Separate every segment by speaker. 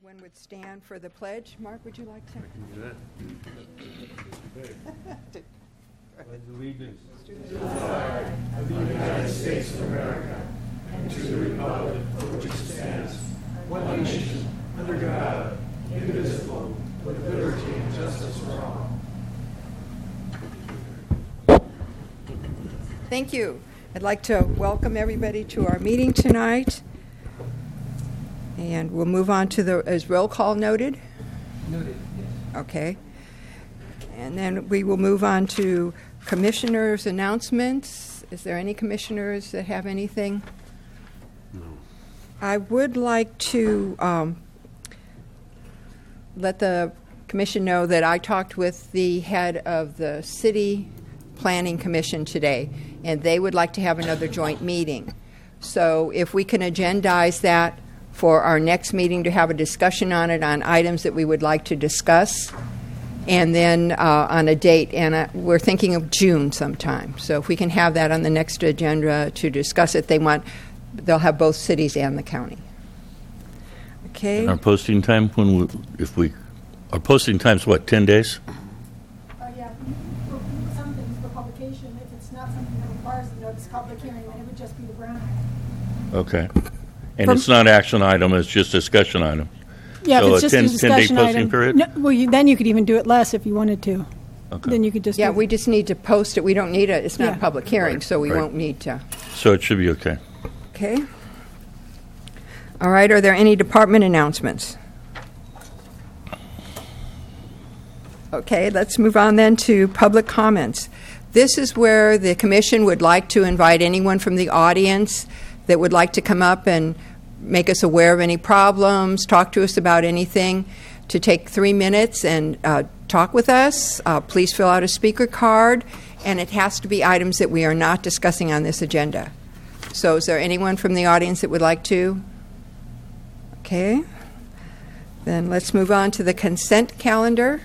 Speaker 1: Everyone would stand for the pledge. Mark, would you like to?
Speaker 2: I can do that. Pledge allegiance to the flag of the United States of America and to the republic for which it stands, one nation, under God, indivisible, with liberty and justice for all.
Speaker 1: Thank you. I'd like to welcome everybody to our meeting tonight. And we'll move on to is roll call noted?
Speaker 3: Noted, yes.
Speaker 1: Okay. And then we will move on to commissioners' announcements. Is there any commissioners that have anything?
Speaker 2: No.
Speaker 1: I would like to let the commission know that I talked with the head of the City Planning Commission today, and they would like to have another joint meeting. So if we can agendize that for our next meeting to have a discussion on it, on items that we would like to discuss, and then on a date, and we're thinking of June sometime. So if we can have that on the next agenda to discuss it, they'll have both cities and the county. Okay.
Speaker 4: And our posting time, our posting time's what, 10 days?
Speaker 5: Yeah, for some things, for publication, if it's not something that requires a notice of public hearing, then it would just be the Brown Act.
Speaker 4: Okay. And it's not action item, it's just discussion item.
Speaker 5: Yeah,
Speaker 4: so
Speaker 5: if it's just a
Speaker 4: 10-day
Speaker 5: discussion
Speaker 4: posting
Speaker 5: item.
Speaker 4: period?
Speaker 5: No, well, then you could even do it less if you wanted to.
Speaker 4: Okay.
Speaker 5: Then you could just
Speaker 1: Yeah,
Speaker 5: do
Speaker 1: we just need to post it. We don't need it's not
Speaker 5: Yeah.
Speaker 1: a public hearing,
Speaker 4: Right,
Speaker 1: so we
Speaker 4: right.
Speaker 1: won't need to.
Speaker 4: So it should be okay.
Speaker 1: Okay. All right, are there any department announcements? Okay, let's move on then to public comments. This is where the commission would like to invite anyone from the audience that would like to come up and make us aware of any problems, talk to us about anything, to take 3 minutes and talk with us. Please fill out a speaker card, and it has to be items that we are not discussing on this agenda. So is there anyone from the audience that would like to? Okay. Then let's move on to the consent calendar.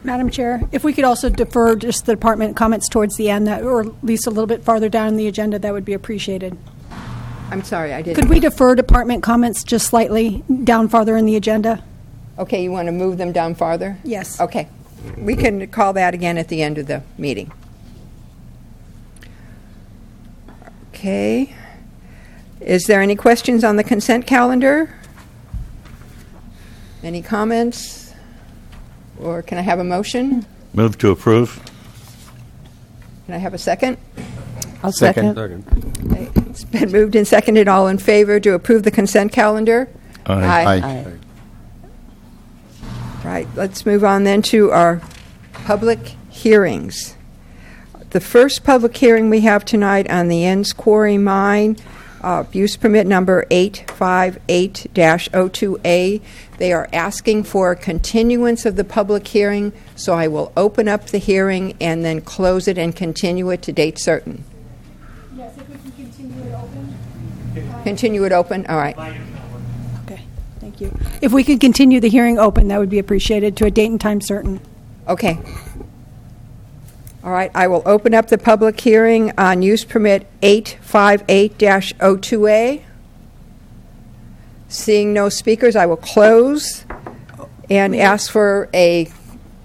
Speaker 5: Madam Chair, if we could also defer just the department comments towards the end, or at least a little bit farther down in the agenda, that would be appreciated.
Speaker 1: I'm sorry, I didn't.
Speaker 5: Could we defer department comments just slightly down farther in the agenda?
Speaker 1: Okay, you want to move them down farther?
Speaker 5: Yes.
Speaker 1: Okay. We can call that again at the end of the meeting. Okay. Is there any questions on the consent calendar? Any comments? Or can I have a motion?
Speaker 4: Move to approve.
Speaker 1: Can I have a second?
Speaker 3: I'll second.
Speaker 1: Okay. It's been moved and seconded. All in favor to approve the consent calendar?
Speaker 4: Aye.
Speaker 1: Right. Let's move on then to our public hearings. The first public hearing we have tonight on the Enns Quarry Mine, use permit number 858-02A. They are asking for a continuance of the public hearing, so I will open up the hearing and then close it and continue it to date certain.
Speaker 5: Yes, if we can continue it open.
Speaker 1: Continue it open? All right.
Speaker 5: Okay, thank you. If we could continue the hearing open, that would be appreciated to a date and time certain.
Speaker 1: Okay. All right, I will open up the public hearing on use permit 858-02A. Seeing no speakers, I will close and ask for a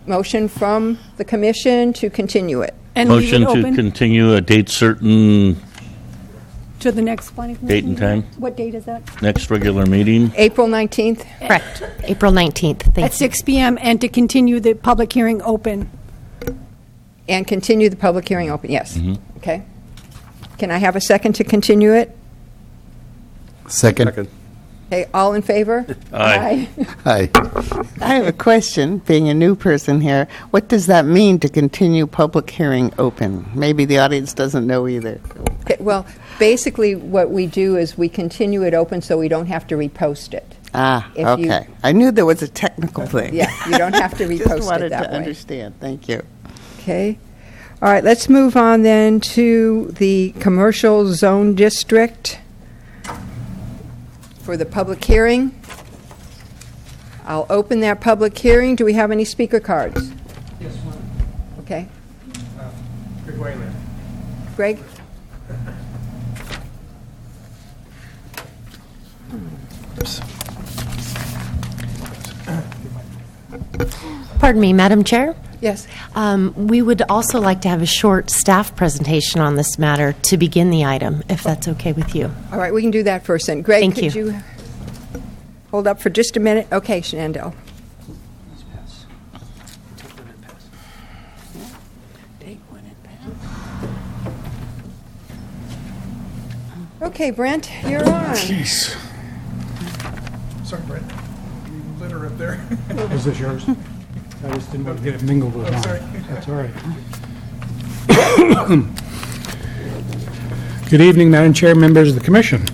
Speaker 1: motion from the commission to continue it.
Speaker 5: And leave
Speaker 4: Motion
Speaker 5: it
Speaker 4: to
Speaker 5: open
Speaker 4: continue a date certain,
Speaker 5: to the next planning commission
Speaker 4: Date and
Speaker 5: meeting?
Speaker 4: time?
Speaker 5: What date is that?
Speaker 4: next regular meeting.
Speaker 1: April 19th?
Speaker 6: Correct. April 19th. Thank
Speaker 5: At 6 p.m. and to continue the public hearing open.
Speaker 1: And continue the public hearing open, yes.
Speaker 4: Mhm.
Speaker 1: Okay. Can I have a second to continue it?
Speaker 3: Second.
Speaker 1: Okay, all in favor?
Speaker 4: Aye.
Speaker 3: Aye.
Speaker 7: I have a question, being a new person here. What does that mean to continue public hearing open? Maybe the audience doesn't know either.
Speaker 1: Okay, well, basically what we do is we continue it open so we don't have to repost it. If you-
Speaker 7: Okay. I knew there was a technical thing.
Speaker 1: Yeah, you don't have to
Speaker 7: Just
Speaker 1: repost
Speaker 7: wanted
Speaker 1: it that
Speaker 7: to
Speaker 1: way.
Speaker 7: understand. Thank you.
Speaker 1: Okay. All right, let's move on then to the commercial zone district for the public hearing. I'll open that public hearing. Do we have any speaker cards?
Speaker 3: Yes, one.
Speaker 1: Okay.
Speaker 3: Greg Wayland.
Speaker 1: Greg?
Speaker 6: Pardon me, Madam Chair.
Speaker 1: Yes.
Speaker 6: We would also like to have a short staff presentation on this matter to begin the item, if that's okay with you.
Speaker 1: All right, we can do that first then. Greg,
Speaker 6: Thank
Speaker 1: could you hold up for just a minute? Okay, Shandell. Okay, Brent, you're on.
Speaker 8: Jeez. Sorry, Brett. You litter up there. Is this yours? I just didn't want to get it mingled with mine.
Speaker 3: sorry.
Speaker 8: That's all right. Good evening, Madam Chair, members of the Commission.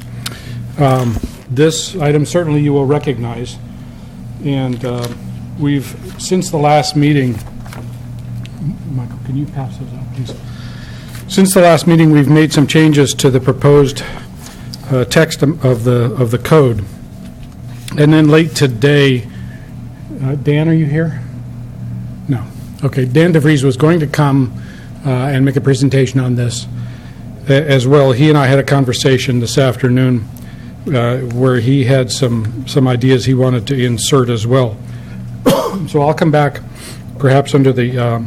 Speaker 8: This item certainly you will recognize. And we've, since the last meeting, Michael, can you pass those out, please? Since the last meeting, we've made some changes to the proposed text of the code. And then late today, Dan, are you here? No. Okay, Dan DeVries was going to come and make a presentation on this as well. He and I had a conversation this afternoon where he had some ideas he wanted to insert as well. So I'll come back perhaps under the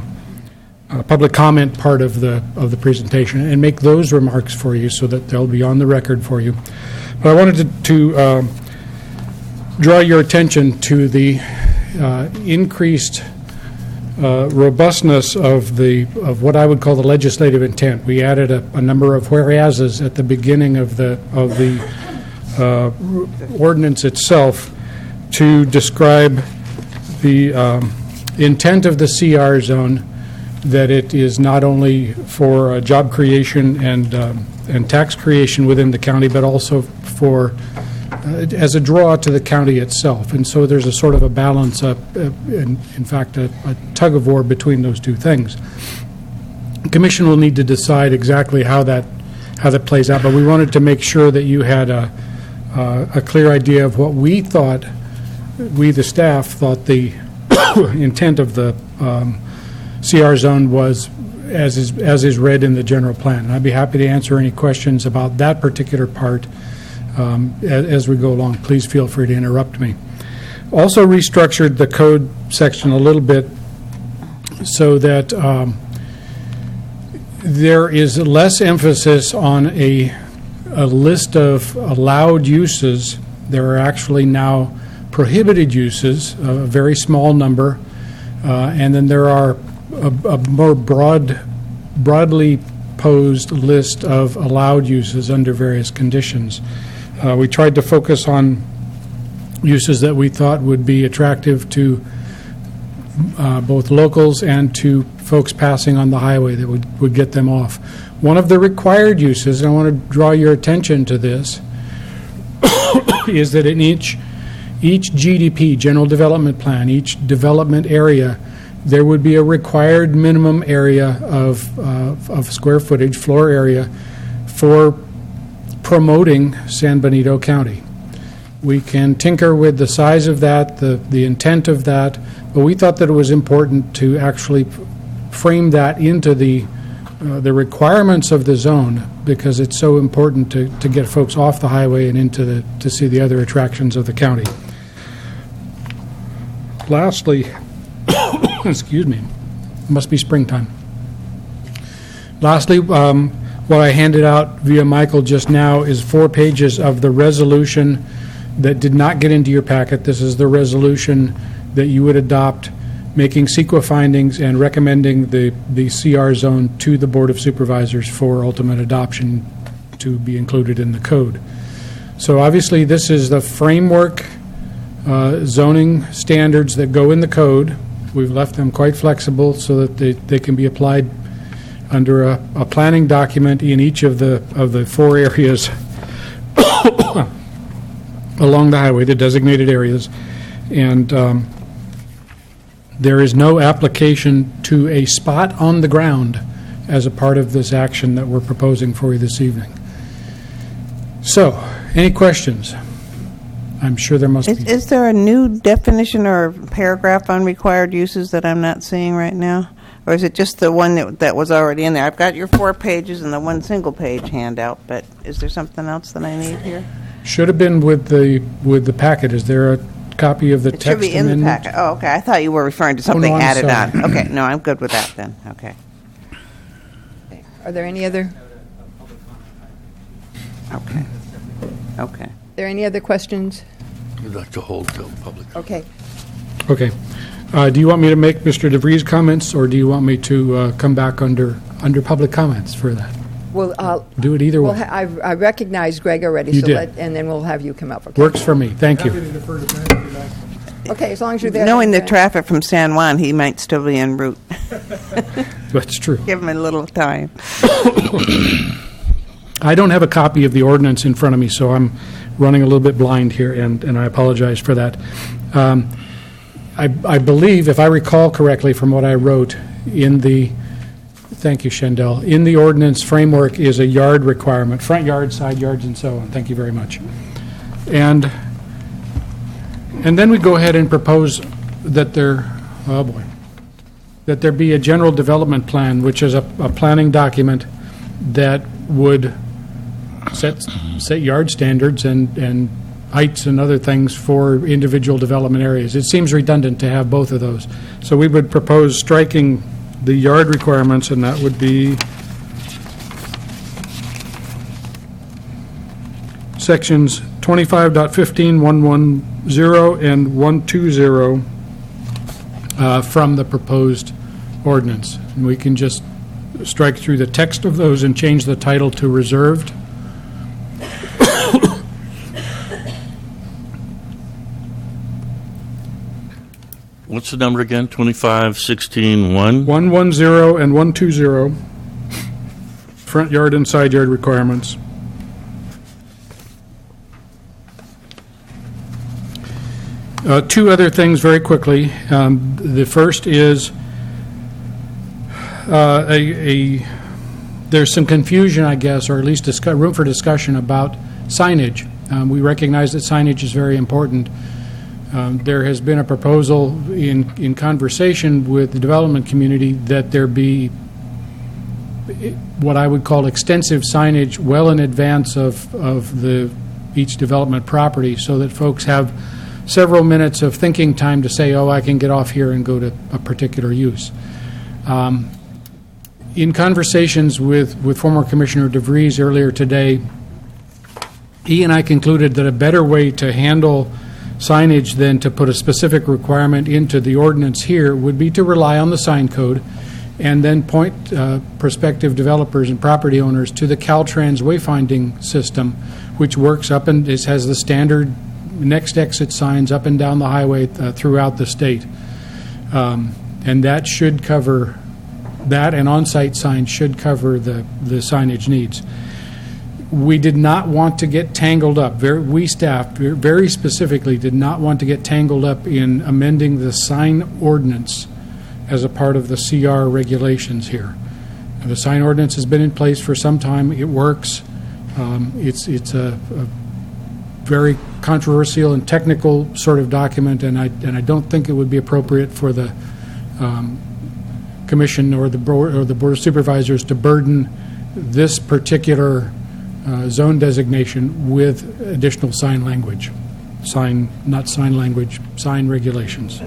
Speaker 8: public comment part of the presentation and make those remarks for you so that they'll be on the record for you. But I wanted to draw your attention to the increased robustness of what I would call the legislative intent. We added a number of whereases at the beginning of the ordinance itself to describe the intent of the CR zone, that it is not only for job creation and tax creation within the county, but also for as a draw to the county itself. And so there's a sort of a balance, in fact, a tug of war between those two things. The Commission will need to decide exactly how that plays out, but we wanted to make sure that you had a clear idea of what we thought, we the staff thought the intent of the CR zone was as is read in the general plan. And I'd be happy to answer any questions about that particular part as we go along. Please feel free to interrupt me. Also restructured the code section a little bit so that there is less emphasis on a list of allowed uses. There are actually now prohibited uses, a very small number, and then there are a more broadly posed list of allowed uses under various conditions. We tried to focus on uses that we thought would be attractive to both locals and to folks passing on the highway that would get them off. One of the required uses, and I want to draw your attention to this, is that in each GDP, General Development Plan, each development area, there would be a required minimum area of square footage, floor area, for promoting San Benito County. We can tinker with the size of that, the intent of that, but we thought that it was important to actually frame that into the requirements of the zone, because it's so important to get folks off the highway and to see the other attractions of the county. Lastly, excuse me, must be springtime. Lastly, what I handed out via Michael just now is 4 pages of the resolution that did not get into your packet. This is the resolution that you would adopt, making CEQA findings and recommending the CR zone to the Board of Supervisors for ultimate adoption to be included in the code. So obviously this is the framework zoning standards that go in the code. We've left them quite flexible so that they can be applied under a planning document in each of the 4 areas along the highway, the designated areas. And there is no application to a spot on the ground as a part of this action that we're proposing for you this evening. So, any questions? I'm sure there must be.
Speaker 7: Is there a new definition or paragraph on required uses that I'm not seeing right now? Or is it just the one that was already in there? I've got your 4 pages and the 1 single page handout, but is there something else that I need here?
Speaker 8: Should have been with the packet. Is there a copy of the
Speaker 7: It
Speaker 8: text
Speaker 7: should be in the
Speaker 8: amendment?
Speaker 7: packet. Oh, okay. I thought you were referring to something
Speaker 8: no, I'm
Speaker 7: added
Speaker 8: sorry.
Speaker 7: on. Okay, no, I'm good with that then. Okay.
Speaker 1: Are there any other?
Speaker 7: Okay. Okay.
Speaker 1: Are there any other questions?
Speaker 4: You'd like to hold till public.
Speaker 1: Okay.
Speaker 8: Okay. Do you want me to make Mr. DeVries comments, or do you want me to come back under public comments for that?
Speaker 1: Well,
Speaker 8: Do it either
Speaker 1: well,
Speaker 8: way.
Speaker 1: I recognize Greg already,
Speaker 8: You
Speaker 1: so
Speaker 8: did.
Speaker 1: and then we'll have you come up. Okay.
Speaker 8: Works for me. Thank you.
Speaker 1: Okay, as long as you're there.
Speaker 7: Knowing the
Speaker 1: then-
Speaker 7: traffic from San Juan, he might still be en route.
Speaker 8: That's true.
Speaker 7: Give him a little time.
Speaker 8: I don't have a copy of the ordinance in front of me, so I'm running a little bit blind here, and I apologize for that. I believe, if I recall correctly from what I wrote in the, thank you, Shendell, in the ordinance framework is a yard requirement, front yards, side yards, and so on. Thank you very much. And then we go ahead and propose that there, oh boy, that there be a general development plan, which is a planning document that would set yard standards and heights and other things for individual development areas. It seems redundant to have both of those. So we would propose striking the yard requirements, and that would be sections 25.15, 110, and 120 from the proposed ordinance. And we can just strike through the text of those and change the title to reserved.
Speaker 4: What's the number again? 2516-1?
Speaker 8: 110 and 120, front yard and side yard requirements. Two other things very quickly. The first is there's some confusion, I guess, or at least room for discussion about signage. We recognize that signage is very important. There has been a proposal in conversation with the development community that there be what I would call extensive signage well in advance of each development property, so that folks have several minutes of thinking time to say, oh, I can get off here and go to a particular use. In conversations with former Commissioner DeVries earlier today, he and I concluded that a better way to handle signage than to put a specific requirement into the ordinance here would be to rely on the sign code and then point prospective developers and property owners to the Caltrans wayfinding system, which works up and has the standard next exit signs up and down the highway throughout the state. And that should cover, that and on-site signs should cover the signage needs. We did not want to get tangled up. We staff very specifically did not want to get tangled up in amending the sign ordinance as a part of the CR regulations here. The sign ordinance has been in place for some time. It works. It's a very controversial and technical sort of document, and I don't think it would be appropriate for the commission or the board of supervisors to burden this particular zone designation with additional sign language. Not sign language, sign regulations.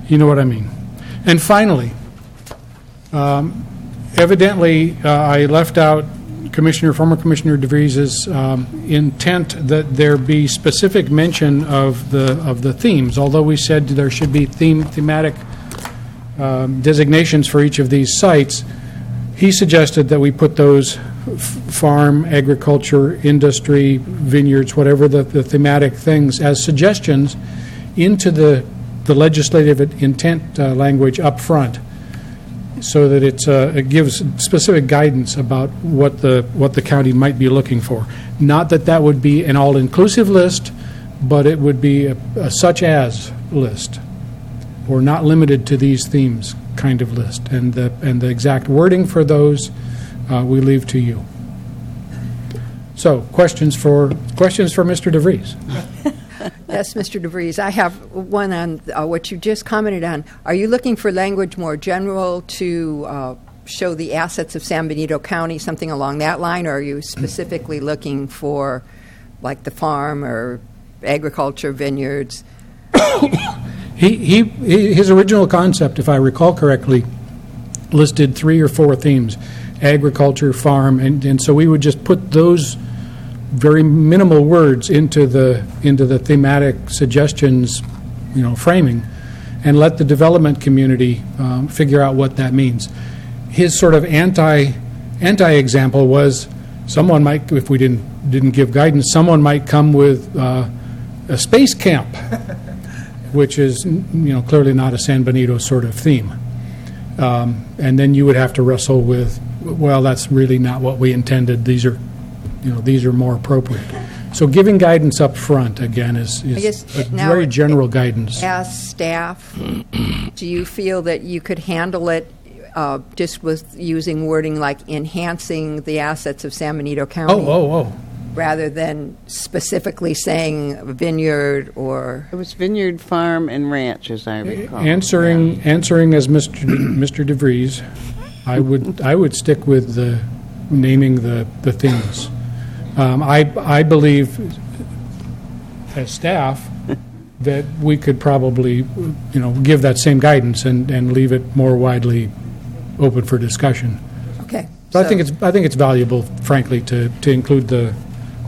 Speaker 8: You know what I mean. And finally, evidently, I left out former Commissioner DeVries's intent that there be specific mention of the themes, although we said there should be thematic designations for each of these sites. He suggested that we put those farm, agriculture, industry, vineyards, whatever the thematic things, as suggestions into the legislative intent language up front, so that it gives specific guidance about what the county might be looking for. Not that would be an all-inclusive list, but it would be a such-as list, or not limited to these themes kind of list. And the exact wording for those we leave to you. So, questions for Mr. DeVries?
Speaker 1: Yes, Mr. DeVries. I have one on what you just commented on. Are you looking for language more general to show the assets of San Benito County, something along that line, or are you specifically looking for like the farm or agriculture, vineyards.
Speaker 8: His original concept, if I recall correctly, listed 3 or 4 themes: agriculture, farm, and so we would just put those very minimal words into the thematic suggestions, framing, and let the development community figure out what that means. His sort of anti-example was someone might, if we didn't give guidance, someone might come with a space camp, which is clearly not a San Benito sort of theme. And then you would have to wrestle with, well, that's really not what we intended. These are more appropriate. So giving guidance up front, again, is a very general guidance.
Speaker 1: As staff, do you feel that you could handle it just with using wording like enhancing the assets of San Benito County? Rather than specifically saying vineyard or...
Speaker 7: It was vineyard, farm, and ranch, as I recall.
Speaker 8: Answering as Mr. DeVries, I would stick with the naming the things. I believe, as staff, that we could probably, give that same guidance and leave it more widely open for discussion.
Speaker 1: Okay.
Speaker 8: So I think it's valuable, frankly, to include the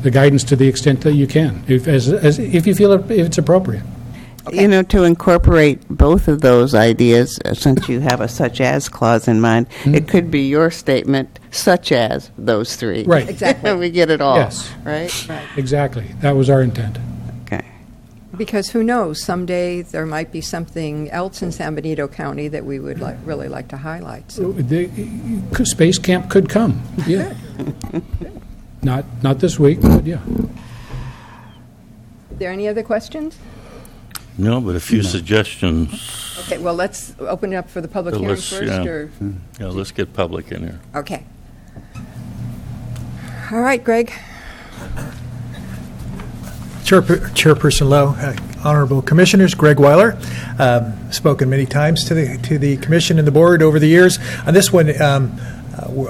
Speaker 8: guidance to the extent that you can, if you feel it's appropriate.
Speaker 7: Okay. To incorporate both of those ideas, since you have a such as clause in mind, it could be your statement, such as those 3.
Speaker 8: Right.
Speaker 1: Exactly.
Speaker 7: We get it all.
Speaker 8: Yes.
Speaker 7: Right?
Speaker 8: Exactly. That was our intent.
Speaker 7: Okay.
Speaker 1: Because who knows, someday there might be something else in San Benito County that we would really like to highlight. So.
Speaker 8: The space camp could come. Yeah. Not this week, but yeah.
Speaker 1: Are there any other questions?
Speaker 4: No, but a few suggestions.
Speaker 1: Okay, well, let's open it up for the public hearing first.
Speaker 4: Yeah, let's get public in here.
Speaker 1: Okay. All right, Greg.
Speaker 3: Chairperson Lowe, honorable commissioners, Greg Weiler, spoken many times to the commission and the board over the years. On this one,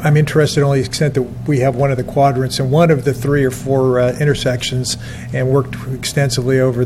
Speaker 3: I'm interested only to the extent that we have one of the quadrants in one of the 3 or 4 intersections, and worked extensively over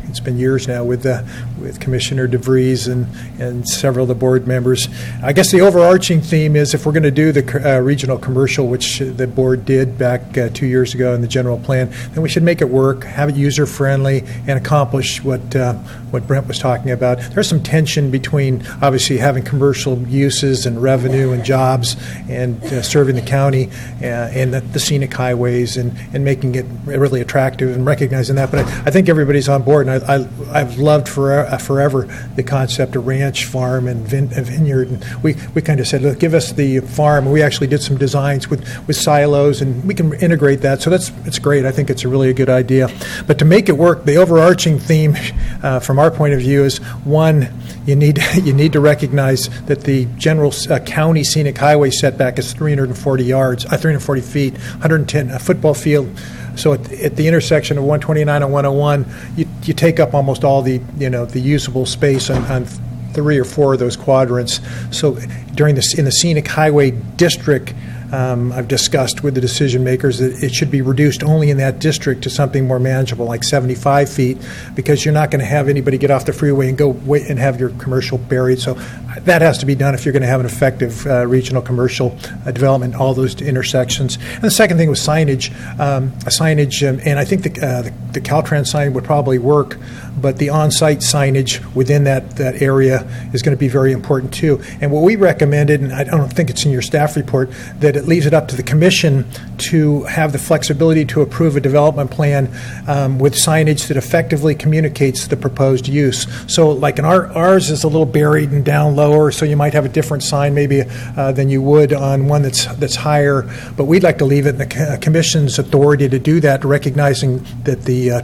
Speaker 3: it's been years now with Commissioner DeVries and several of the board members. I guess the overarching theme is, if we're going to do the regional commercial, which the board did back 2 years ago in the general plan, then we should make it work, have it user friendly, and accomplish what Brent was talking about. There's some tension between obviously having commercial uses and revenue and jobs and serving the county and the scenic highways and making it really attractive and recognizing that. But I think everybody's on board, and I've loved forever the concept of ranch, farm, and vineyard. And we kind of said, look, give us the farm. We actually did some designs with silos, and we can integrate that. So it's great. I think it's really a good idea. But to make it work, the overarching theme from our point of view is, one, you need to recognize that the general county scenic highway setback is 340 feet, 110 a football field. So at the intersection of 129 and 101, you take up almost all the usable space on 3 or 4 of those quadrants. So in the scenic highway district, I've discussed with the decision makers that it should be reduced only in that district to something more manageable, like 75 feet, because you're not going to have anybody get off the freeway and go wait and have your commercial buried. So that has to be done if you're going to have an effective regional commercial development, all those intersections. And the second thing was signage. And I think the Caltrans sign would probably work, but the on-site signage within that area is going to be very important too. And what we recommended, and I don't think it's in your staff report, that it leaves it up to the commission to have the flexibility to approve a development plan with signage that effectively communicates the proposed use. So like ours is a little buried and down lower, so you might have a different sign maybe than you would on one that's higher, but we'd like to leave it in the commission's authority to do that, recognizing that the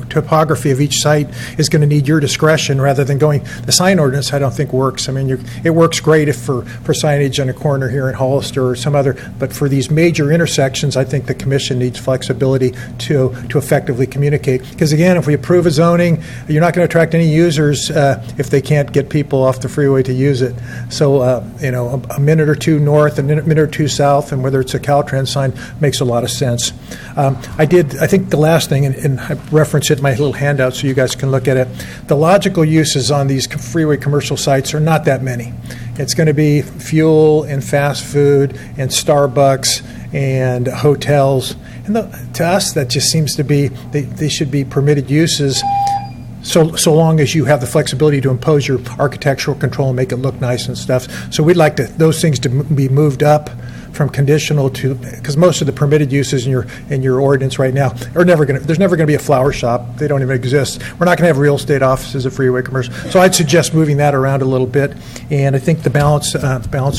Speaker 3: topography of each site is going to need your discretion rather than going. The sign ordinance I don't think works. I mean, it works great if for signage on a corner here in Hollister or some other, But for these major intersections, I think the commission needs flexibility to effectively communicate. Because again, if we approve a zoning, you're not going to attract any users if they can't get people off the freeway to use it. So, a minute or two north, a minute or two south, and whether it's a Caltrans sign makes a lot of sense. I think the last thing, and I reference it in my little handout so you guys can look at it, the logical uses on these freeway commercial sites are not that many. It's going to be fuel and fast food and Starbucks and hotels. And to us, that just seems to be, they should be permitted uses so long as you have the flexibility to impose your architectural control and make it look nice and stuff. So we'd like those things to be moved up from conditional to, because most of the permitted uses in your ordinance right now are there's never going to be a flower shop. They don't even exist. We're not going to have real estate offices at freeway commercial. So I'd suggest moving that around a little bit. And I think the balance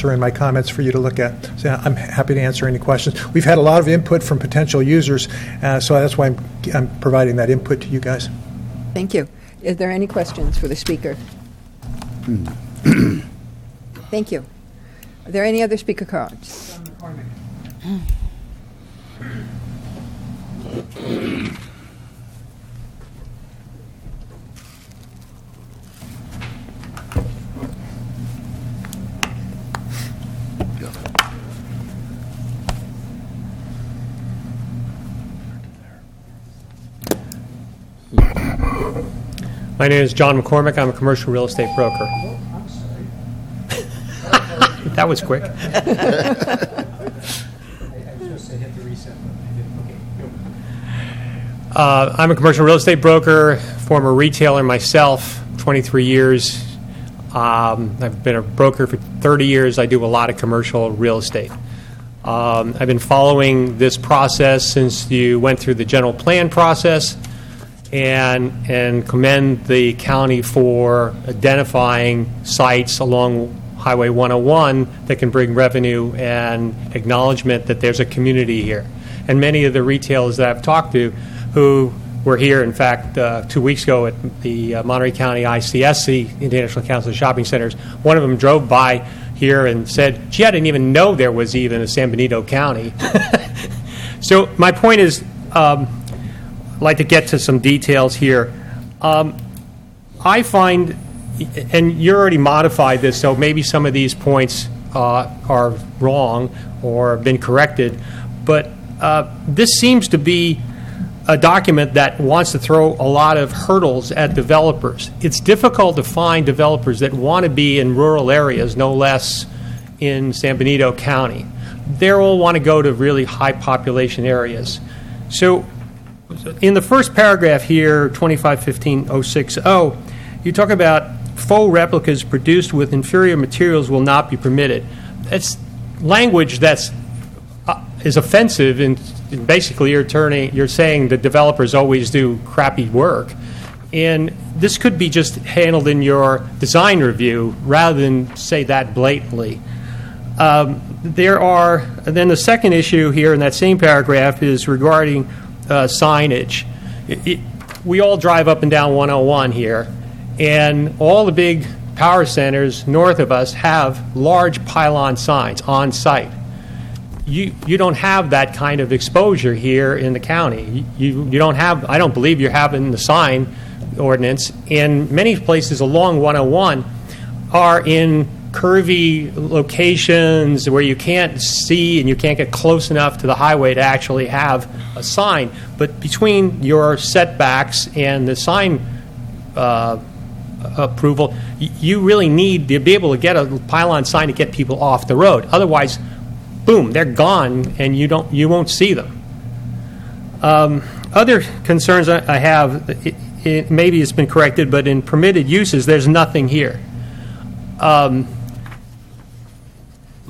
Speaker 3: are in my comments for you to look at. So I'm happy to answer any questions. We've had a lot of input from potential users, so that's why I'm providing that input to you guys.
Speaker 1: Thank you. Is there any questions for the speaker? Thank you. Are there any other speaker cards?
Speaker 9: My name is John McCormick. I'm a commercial real estate broker.
Speaker 2: Oh, I'm sorry.
Speaker 9: That was quick.
Speaker 2: I was supposed to hit the reset button. I didn't. Okay, go.
Speaker 9: I'm a commercial real estate broker, former retailer myself, 23 years. I've been a broker for 30 years. I do a lot of commercial real estate. I've been following this process since you went through the general plan process, and commend the county for identifying sites along Highway 101 that can bring revenue and acknowledgement that there's a community here. And many of the retailers that I've talked to who were here, in fact, 2 weeks ago at the Monterey County ICSC, International Council of Shopping Centers, one of them drove by here and said, gee, I didn't even know there was even a San Benito County. So my point is, I'd like to get to some details here. I find, and you already modified this, so maybe some of these points are wrong or have been corrected, but this seems to be a document that wants to throw a lot of hurdles at developers. It's difficult to find developers that want to be in rural areas, no less in San Benito County. They all want to go to really high population areas. So in the first paragraph here, 2515.060, you talk about faux replicas produced with inferior materials will not be permitted. That's language that's is offensive, and basically you're saying the developers always do crappy work. And this could be just handled in your design review rather than say that blatantly. Then the second issue here in that same paragraph is regarding signage. We all drive up and down 101 here, and all the big power centers north of us have large pylon signs on site. You don't have that kind of exposure here in the county. You don't have, I don't believe you're having the sign ordinance. And many places along 101 are in curvy locations where you can't see and you can't get close enough to the highway to actually have a sign. But between your setbacks and the sign approval, you really need to be able to get a pylon sign to get people off the road. Otherwise, boom, they're gone, and you won't see them. Other concerns I have, maybe it's been corrected, but in permitted uses, there's nothing here.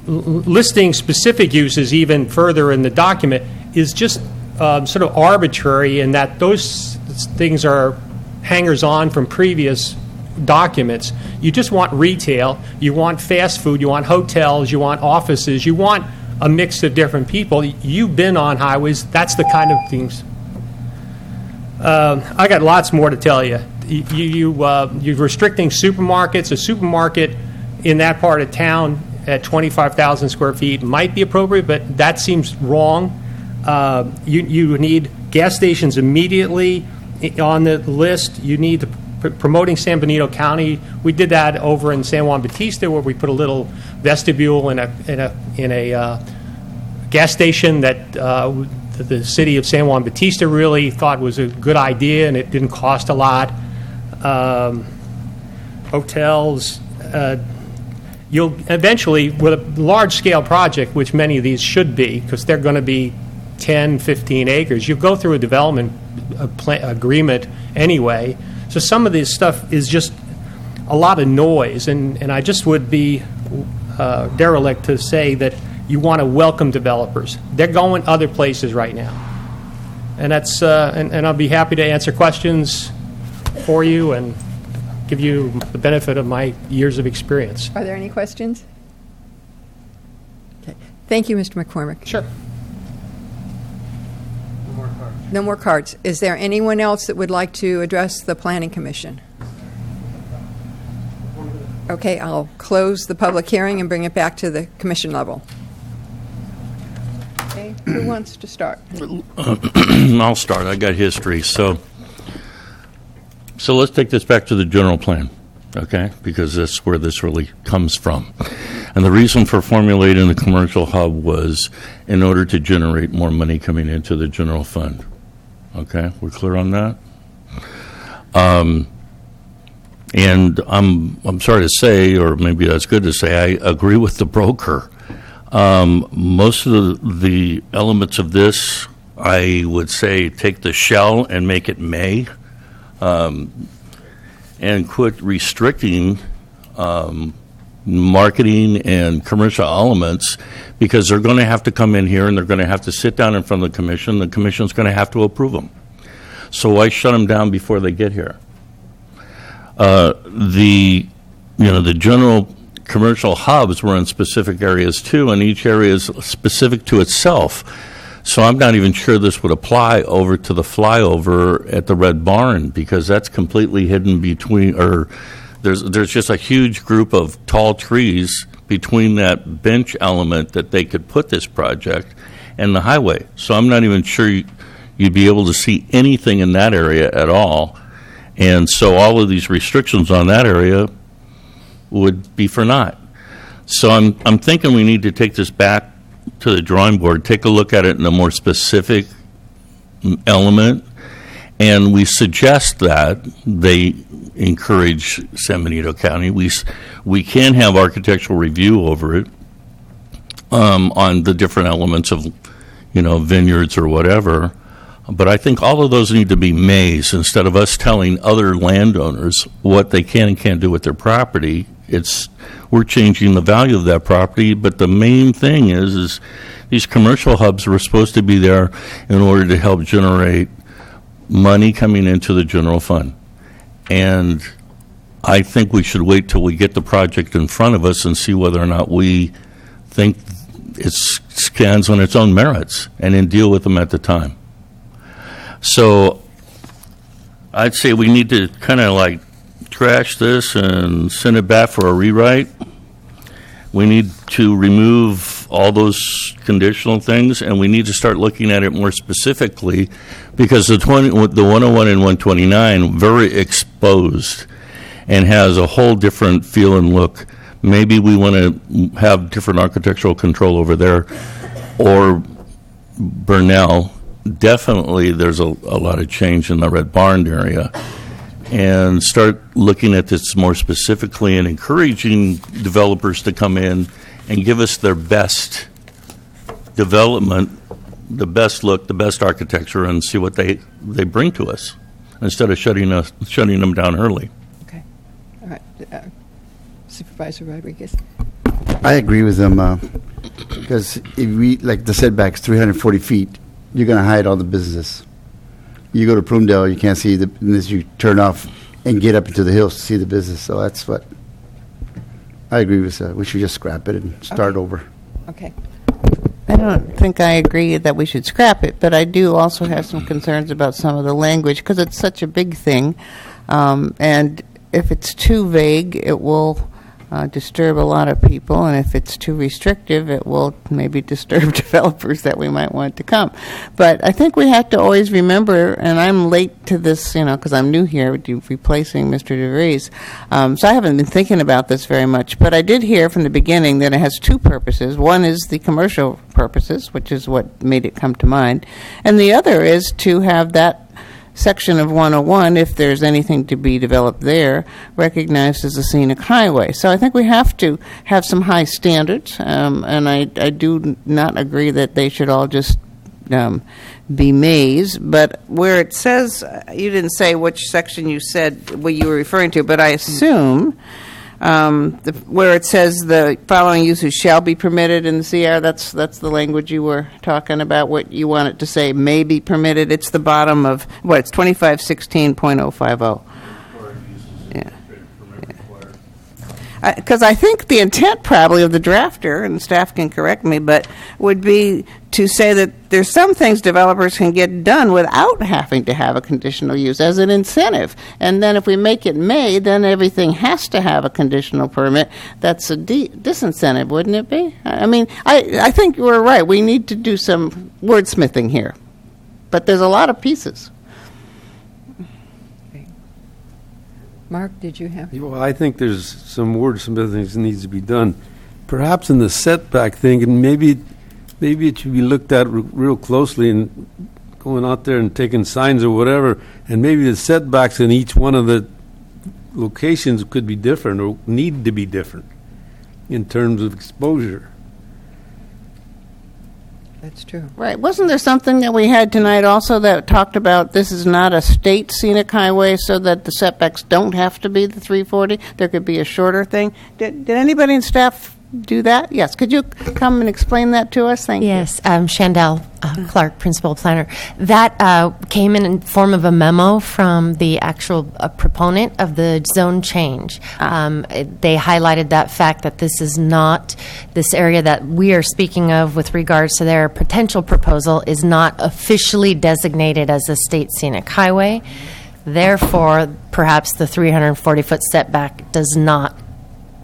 Speaker 9: Listing specific uses even further in the document is just sort of arbitrary in that those things are hangers-on from previous documents. You just want retail, you want fast food, you want hotels, you want offices, you want a mix of different people. You've been on highways. That's the kind of things. I got lots more to tell you. You're restricting supermarkets. A supermarket in that part of town at 25,000 square feet might be appropriate, but that seems wrong. You need gas stations immediately on the list. You need promoting San Benito County. We did that over in San Juan Bautista, where we put a little vestibule in a gas station that the city of San Juan Bautista really thought was a good idea, and it didn't cost a lot. Hotels. You'll eventually, with a large-scale project, which many of these should be, because they're going to be 10, 15 acres, you go through a development agreement anyway. So some of this stuff is just a lot of noise, and I just would be derelict to say that you want to welcome developers. They're going other places right now. And that's and I'll be happy to answer questions for you and give you the benefit of my years of experience.
Speaker 1: Are there any questions? Okay. Thank you, Mr. McCormick.
Speaker 9: Sure.
Speaker 1: No more cards. Is there anyone else that would like to address the Planning Commission? Okay, I'll close the public hearing and bring it back to the commission level. Okay, who wants to start?
Speaker 4: I'll start. I got history. So let's take this back to the general plan, okay? Because that's where this really comes from. And the reason for formulating the commercial hub was in order to generate more money coming into the general fund. Okay, we're clear on that? And I'm sorry to say, or maybe that's good to say, I agree with the broker. Most of the elements of this, I would say, take the shall and make it may, and quit restricting marketing and commercial elements, because they're going to have to come in here and they're going to have to sit down in front of the commission. The commission's going to have to approve them. So why shut them down before they get here? The general commercial hubs were in specific areas too, and each area is specific to itself. So I'm not even sure this would apply over to the flyover at the Red Barn, because that's completely hidden between, or there's just a huge group of tall trees between that bench element that they could put this project and the highway. So I'm not even sure you'd be able to see anything in that area at all. And so all of these restrictions on that area would be for naught. So I'm thinking we need to take this back to the drawing board, take a look at it in a more specific element, and we suggest that they encourage San Benito County. We can have architectural review over it on the different elements of, vineyards or whatever. But I think all of those need to be mays instead of us telling other landowners what they can and can't do with their property. We're changing the value of that property, but the main thing is these commercial hubs were supposed to be there in order to help generate money coming into the general fund. And I think we should wait till we get the project in front of us and see whether or not we think it stands on its own merits, and then deal with them at the time. So I'd say we need to kind of trash this and send it back for a rewrite. We need to remove all those conditional things, and we need to start looking at it more specifically, because the 101 and 129 very exposed and has a whole different feel and look. Maybe we want to have different architectural control over there, or Burnell. Definitely there's a lot of change in the Red Barn area, and start looking at this more specifically and encouraging developers to come in and give us their best development, the best look, the best architecture, and see what they bring to us, instead of shutting them down early.
Speaker 1: Okay. All right. Supervisor Rodriguez.
Speaker 10: I agree with them, because if we, like the setbacks, 340 feet, you're going to hide all the business. You go to Plumedale, you can't see unless you turn off and get up into the hills to see the business. So that's what I agree with. We should just scrap it and start over.
Speaker 1: Okay.
Speaker 7: I don't think I agree that we should scrap it, but I do also have some concerns about some of the language, because it's such a big thing. And if it's too vague, it will disturb a lot of people, and if it's too restrictive, it will maybe disturb developers that we might want to come. But I think we have to always remember, and I'm late to this, because I'm new here, replacing Mr. DeVries, so I haven't been thinking about this very much, but I did hear from the beginning that it has two purposes. One is the commercial purposes, which is what made it come to mind, and the other is to have that section of 101, if there's anything to be developed there, recognized as a scenic highway. So I think we have to have some high standards, and I do not agree that they should all just be maze. But where it says, you didn't say which section you said what you were referring to, but I assume where it says the following uses shall be permitted in the CR, that's the language you were talking about, what you want it to say may be permitted. It's the bottom of, it's 2516.050. Yeah. Because I think the intent probably of the drafter, and staff can correct me, but would be to say that there's some things developers can get done without having to have a conditional use as an incentive. And then if we make it may, then everything has to have a conditional permit. That's a disincentive, wouldn't it be? I mean, I think you're right. We need to do some wordsmithing here. But there's a lot of pieces.
Speaker 1: Mark, did you have?
Speaker 2: Well, I think there's some wordsmithing that needs to be done. Perhaps in the setback thing, and maybe it should be looked at real closely and going out there and taking signs or whatever, and maybe the setbacks in each one of the locations could be different or need to be different in terms of exposure.
Speaker 1: That's true.
Speaker 7: Right. Wasn't there something that we had tonight also that talked about this is not a state scenic highway, so that the setbacks don't have to be the 340? There could be a shorter thing. Did anybody in staff do that? Yes. Could you come and explain that to us? Thank you.
Speaker 6: Yes, Shandell Clark, principal planner. That came in form of a memo from the actual proponent of the zone change. They highlighted that fact that this is not, this area that we are speaking of with regards to their potential proposal is not officially designated as a state scenic highway. Therefore, perhaps the 340-foot setback does not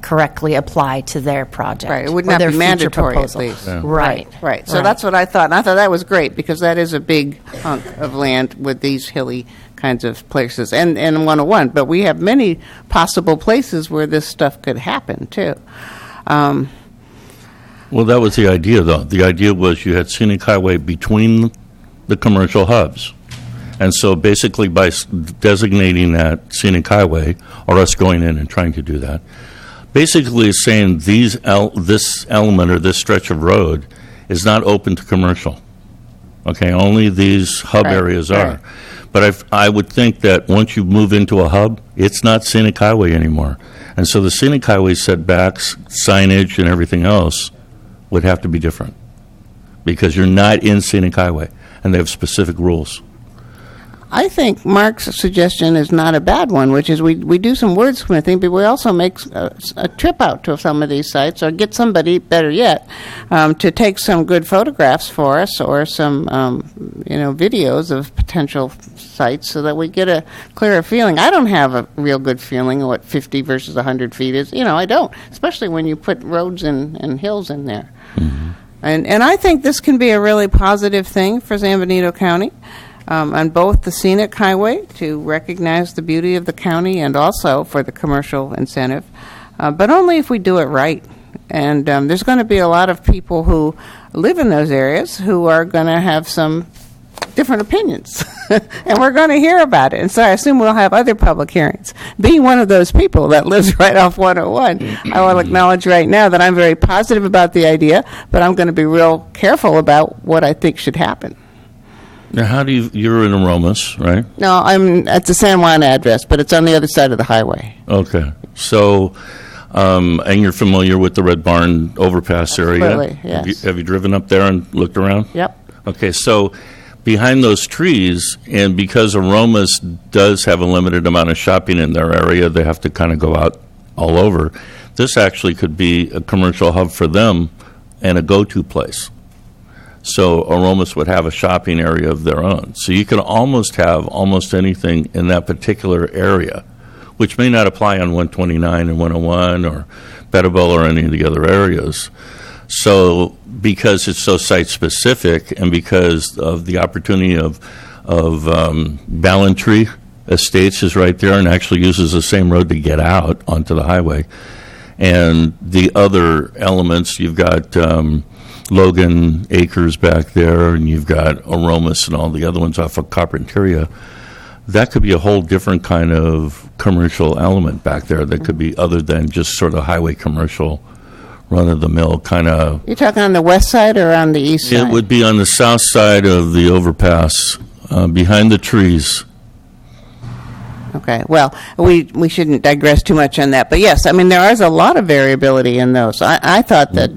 Speaker 6: correctly apply to their project.
Speaker 7: Right, it would not be mandatory at least.
Speaker 6: Yeah.
Speaker 7: Right. So that's what I thought, and I thought that was great, because that is a big hunk of land with these hilly kinds of places, and 101, but we have many possible places where this stuff could happen, too.
Speaker 4: Well, that was the idea, though. The idea was you had scenic highway between the commercial hubs. And so basically by designating that scenic highway, or us going in and trying to do that, basically is saying this element or this stretch of road is not open to commercial. Okay, only these hub areas are. But I would think that once you move into a hub, it's not scenic highway anymore. And so the scenic highway setbacks, signage, and everything else would have to be different, because you're not in scenic highway, and they have specific rules.
Speaker 7: I think Mark's suggestion is not a bad one, which is we do some wordsmithing, but we also make a trip out to some of these sites, or get somebody, better yet, to take some good photographs for us, or some videos of potential sites, so that we get a clearer feeling. I don't have a real good feeling of what 50 versus 100 feet is. I don't, especially when you put roads and hills in there. Mm-hmm. And I think this can be a really positive thing for San Benito County. On both the scenic highway to recognize the beauty of the county, and also for the commercial incentive, but only if we do it right. And there's going to be a lot of people who live in those areas who are going to have some different opinions, and we're going to hear about it. And so I assume we'll have other public hearings. Being one of those people that lives right off 101, I will acknowledge right now that I'm very positive about the idea, but I'm going to be real careful about what I think should happen.
Speaker 4: Now, how do you're in Aromas, right?
Speaker 7: No, I'm at the San Juan address, but it's on the other side of the highway.
Speaker 4: Okay. So, and you're familiar with the Red Barn overpass area?
Speaker 7: Yes.
Speaker 4: Have you driven up there and looked around?
Speaker 7: Yep.
Speaker 4: Okay, so behind those trees, and because Aromas does have a limited amount of shopping in their area, they have to kind of go out all over. This actually could be a commercial hub for them and a go-to place. So Aromas would have a shopping area of their own. So you can almost have almost anything in that particular area which may not apply on 129 and 101 or Bettable or any of the other areas. So because it's so site-specific and because of the opportunity of Ballantree Estates is right there and actually uses the same road to get out onto the highway. And the other elements, you've got Logan Acres back there, and you've got Aromas and all the other ones off of Carpinteria. That could be a whole different kind of commercial element back there that could be other than just sort of highway commercial, run-of-the-mill kind of.
Speaker 7: You're talking on the west side or on the east side?
Speaker 4: It would be on the south side of the overpass, behind the trees.
Speaker 7: Okay, well, we shouldn't digress too much on that. But yes, I mean, there is a lot of variability in those. I thought that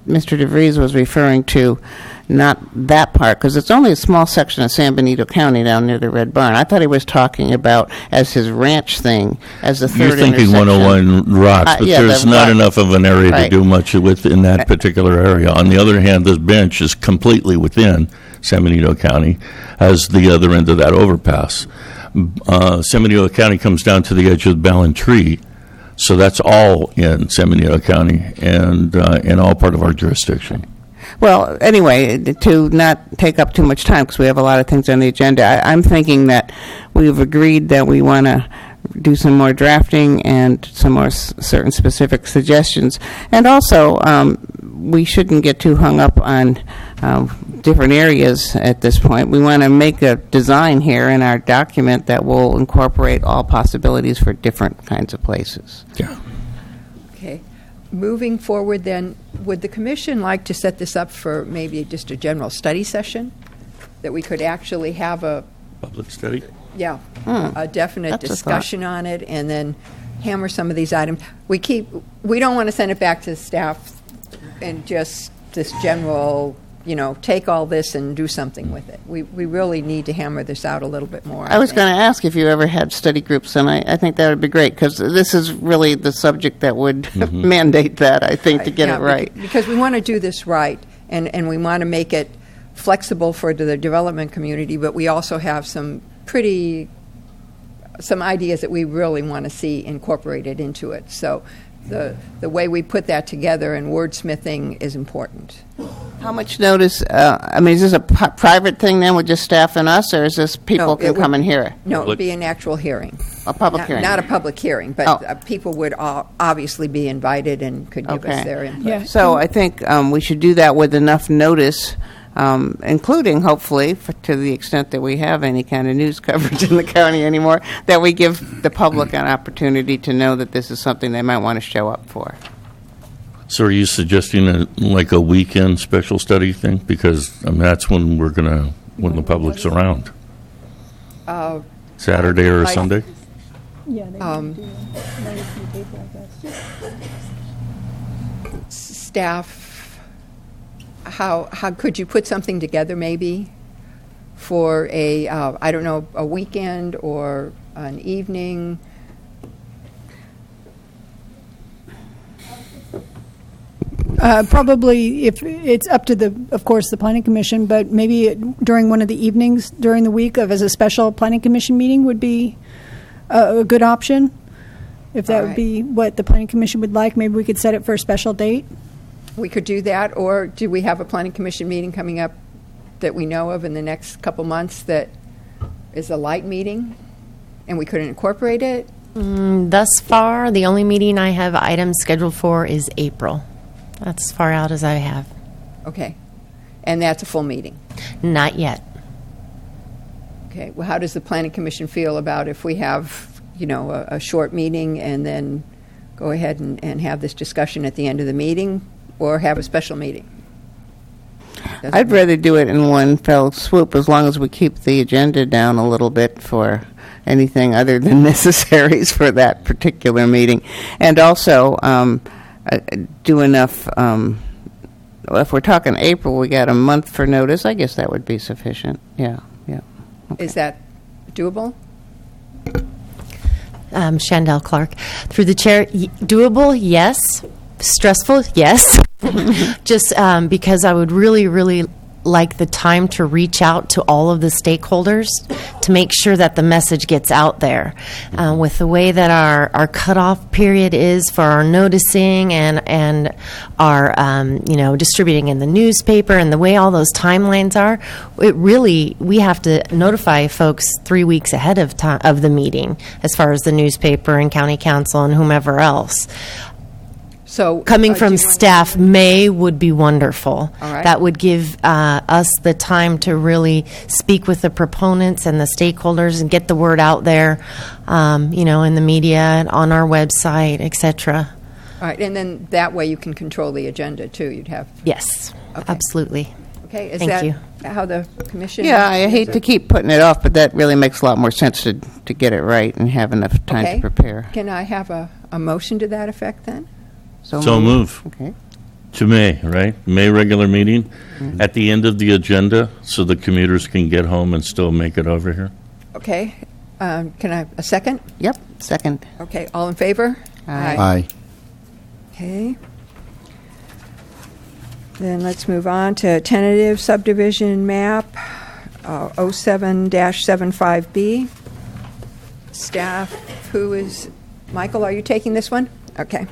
Speaker 7: Mr. DeVries was referring to not that part, because it's only a small section of San Benito County down near the Red Barn. I thought he was talking about as his ranch thing, as the third
Speaker 4: You're thinking
Speaker 7: intersection.
Speaker 4: 101 rocks, but
Speaker 7: yeah,
Speaker 4: there's
Speaker 7: the
Speaker 4: not
Speaker 7: rock.
Speaker 4: enough of an area to
Speaker 7: Right.
Speaker 4: do much with in that particular area. On the other hand, this bench is completely within San Benito County as the other end of that overpass. San Benito County comes down to the edge of Ballantree, so that's all in San Benito County and all part of our jurisdiction.
Speaker 7: Well, anyway, to not take up too much time, because we have a lot of things on the agenda, I'm thinking that we've agreed that we want to do some more drafting and some more certain specific suggestions. And also, we shouldn't get too hung up on different areas at this point. We want to make a design here in our document that will incorporate all possibilities for different kinds of places.
Speaker 4: Yeah.
Speaker 1: Okay. Moving forward, then, would the commission like to set this up for maybe just a general study session? That we could actually have a
Speaker 4: Public study?
Speaker 1: a definite
Speaker 7: That's a
Speaker 1: discussion on it, and then hammer some of these items. We don't want to send it back to staff and just this general, take all this and do something with it. We really need to hammer this out a little bit more.
Speaker 7: I was
Speaker 1: think.
Speaker 7: going to ask if you ever had study groups, and I think that would be great, because this is really the subject that would mandate that, I think, to get
Speaker 1: Yeah,
Speaker 7: it right.
Speaker 1: Because we want to do this right, and we want to make it flexible for the development community, but we also have some ideas that we really want to see incorporated into it. So the way we put that together and wordsmithing is important.
Speaker 7: How much notice, is this a private thing then with just staff and us, or is this people
Speaker 1: No,
Speaker 7: can
Speaker 1: it would-
Speaker 7: come and hear it?
Speaker 1: No, it would be an actual hearing.
Speaker 7: A public hearing?
Speaker 1: Not a public hearing, but
Speaker 7: Oh.
Speaker 1: people would obviously be invited and could give us
Speaker 7: Okay.
Speaker 1: their input.
Speaker 5: Yeah.
Speaker 7: So I think we should do that with enough notice, including, hopefully, to the extent that we have any kind of news coverage in the county anymore, that we give the public an opportunity to know that this is something they might want to show up for.
Speaker 4: So are you suggesting like a weekend special study thing? Because that's when when the public's around. Saturday or
Speaker 1: like-
Speaker 4: Sunday?
Speaker 5: Yeah, they
Speaker 1: Um,
Speaker 5: do notice in the paper, I guess.
Speaker 1: Staff, how could you put something together maybe for a weekend or an evening?
Speaker 5: Probably, if it's up to of course, the planning commission, but maybe during one of the evenings during the week as a special planning commission meeting would be a good option. If that
Speaker 1: All
Speaker 5: would
Speaker 1: right.
Speaker 5: be what the planning commission would like, maybe we could set it for a special date.
Speaker 1: We could do that, or do we have a planning commission meeting coming up that we know of in the next couple months that is a light meeting, and we could incorporate it?
Speaker 6: Thus far, the only meeting I have items scheduled for is April. That's as far out as I have.
Speaker 1: Okay. And that's a full meeting?
Speaker 6: Not yet.
Speaker 1: Okay. Well, how does the planning commission feel about if we have, a short meeting and then go ahead and have this discussion at the end of the meeting, or have a special meeting?
Speaker 7: I'd rather do it in one fell swoop, as long as we keep the agenda down a little bit for anything other than necessaries for that particular meeting. And also, do enough, if we're talking April, we got a month for notice, I guess that would be sufficient. Yeah.
Speaker 1: Is that doable?
Speaker 6: Shandell Clark. Through the chair, doable, yes. Stressful, yes. Just because I would really, really like the time to reach out to all of the stakeholders to make sure that the message gets out there. With the way that our cutoff period is for our noticing and our distributing in the newspaper, and the way all those timelines are, we have to notify folks 3 weeks ahead of time of the meeting, as far as the newspaper and county council and whomever else.
Speaker 1: So
Speaker 6: Coming
Speaker 1: do
Speaker 6: from
Speaker 1: you want-
Speaker 6: staff, May would be wonderful.
Speaker 1: All right.
Speaker 6: That would give us the time to really speak with the proponents and the stakeholders and get the word out there, in the media, and on our website, et cetera.
Speaker 1: All right, and then that way you can control the agenda, too. You'd have,
Speaker 6: Yes,
Speaker 1: Okay.
Speaker 6: absolutely.
Speaker 1: okay, is
Speaker 6: Thank
Speaker 1: that
Speaker 6: you.
Speaker 1: how the commission?
Speaker 7: Yeah, I hate to keep putting it off, but that really makes a lot more sense to get it right and have enough time
Speaker 1: Okay.
Speaker 7: to prepare.
Speaker 1: Can I have a motion to that effect, then?
Speaker 4: So move.
Speaker 7: Okay.
Speaker 4: To May, right? May regular meeting at the end of the agenda, so the commuters can get home and still make it over here.
Speaker 1: Okay, can I, a second?
Speaker 7: Yep, second.
Speaker 1: Okay, all in favor?
Speaker 7: Aye.
Speaker 10: Aye.
Speaker 1: Okay. Then let's move on to tentative subdivision map, 07-75B. Staff, who is, Michael, are you taking this one? Okay.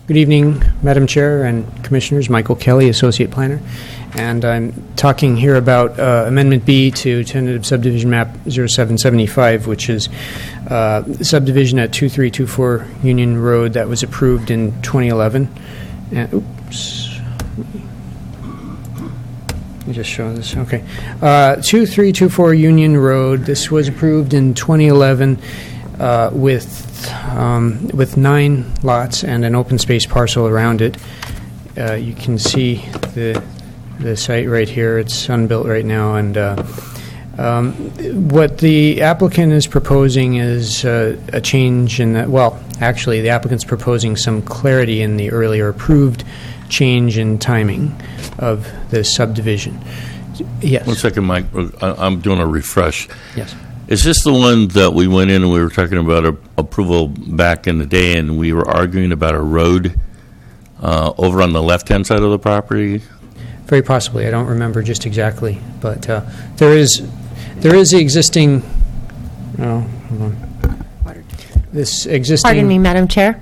Speaker 11: Good evening, Madam Chair and Commissioners. Michael Kelly, Associate Planner. And I'm talking here about Amendment B to Tentative Subdivision Map 0775, which is subdivision at 2324 Union Road that was approved in 2011. And, oops. Let me just show this. Okay. 2324 Union Road. This was approved in 2011 with 9 lots and an open space parcel around it. You can see the site right here. It's unbuilt right now, and what the applicant is proposing is a change in that. Well, actually, the applicant's proposing some clarity in the earlier approved change in timing of this subdivision. Yes.
Speaker 4: 1 second, Mike. I'm doing a refresh.
Speaker 11: Yes.
Speaker 4: Is this the one that we went in and we were talking about approval back in the day, and we were arguing about a road over on the left-hand side of the property?
Speaker 11: Very possibly. I don't remember just exactly, but there is the existing. Oh, hold on. This existing.
Speaker 6: Pardon me, Madam Chair.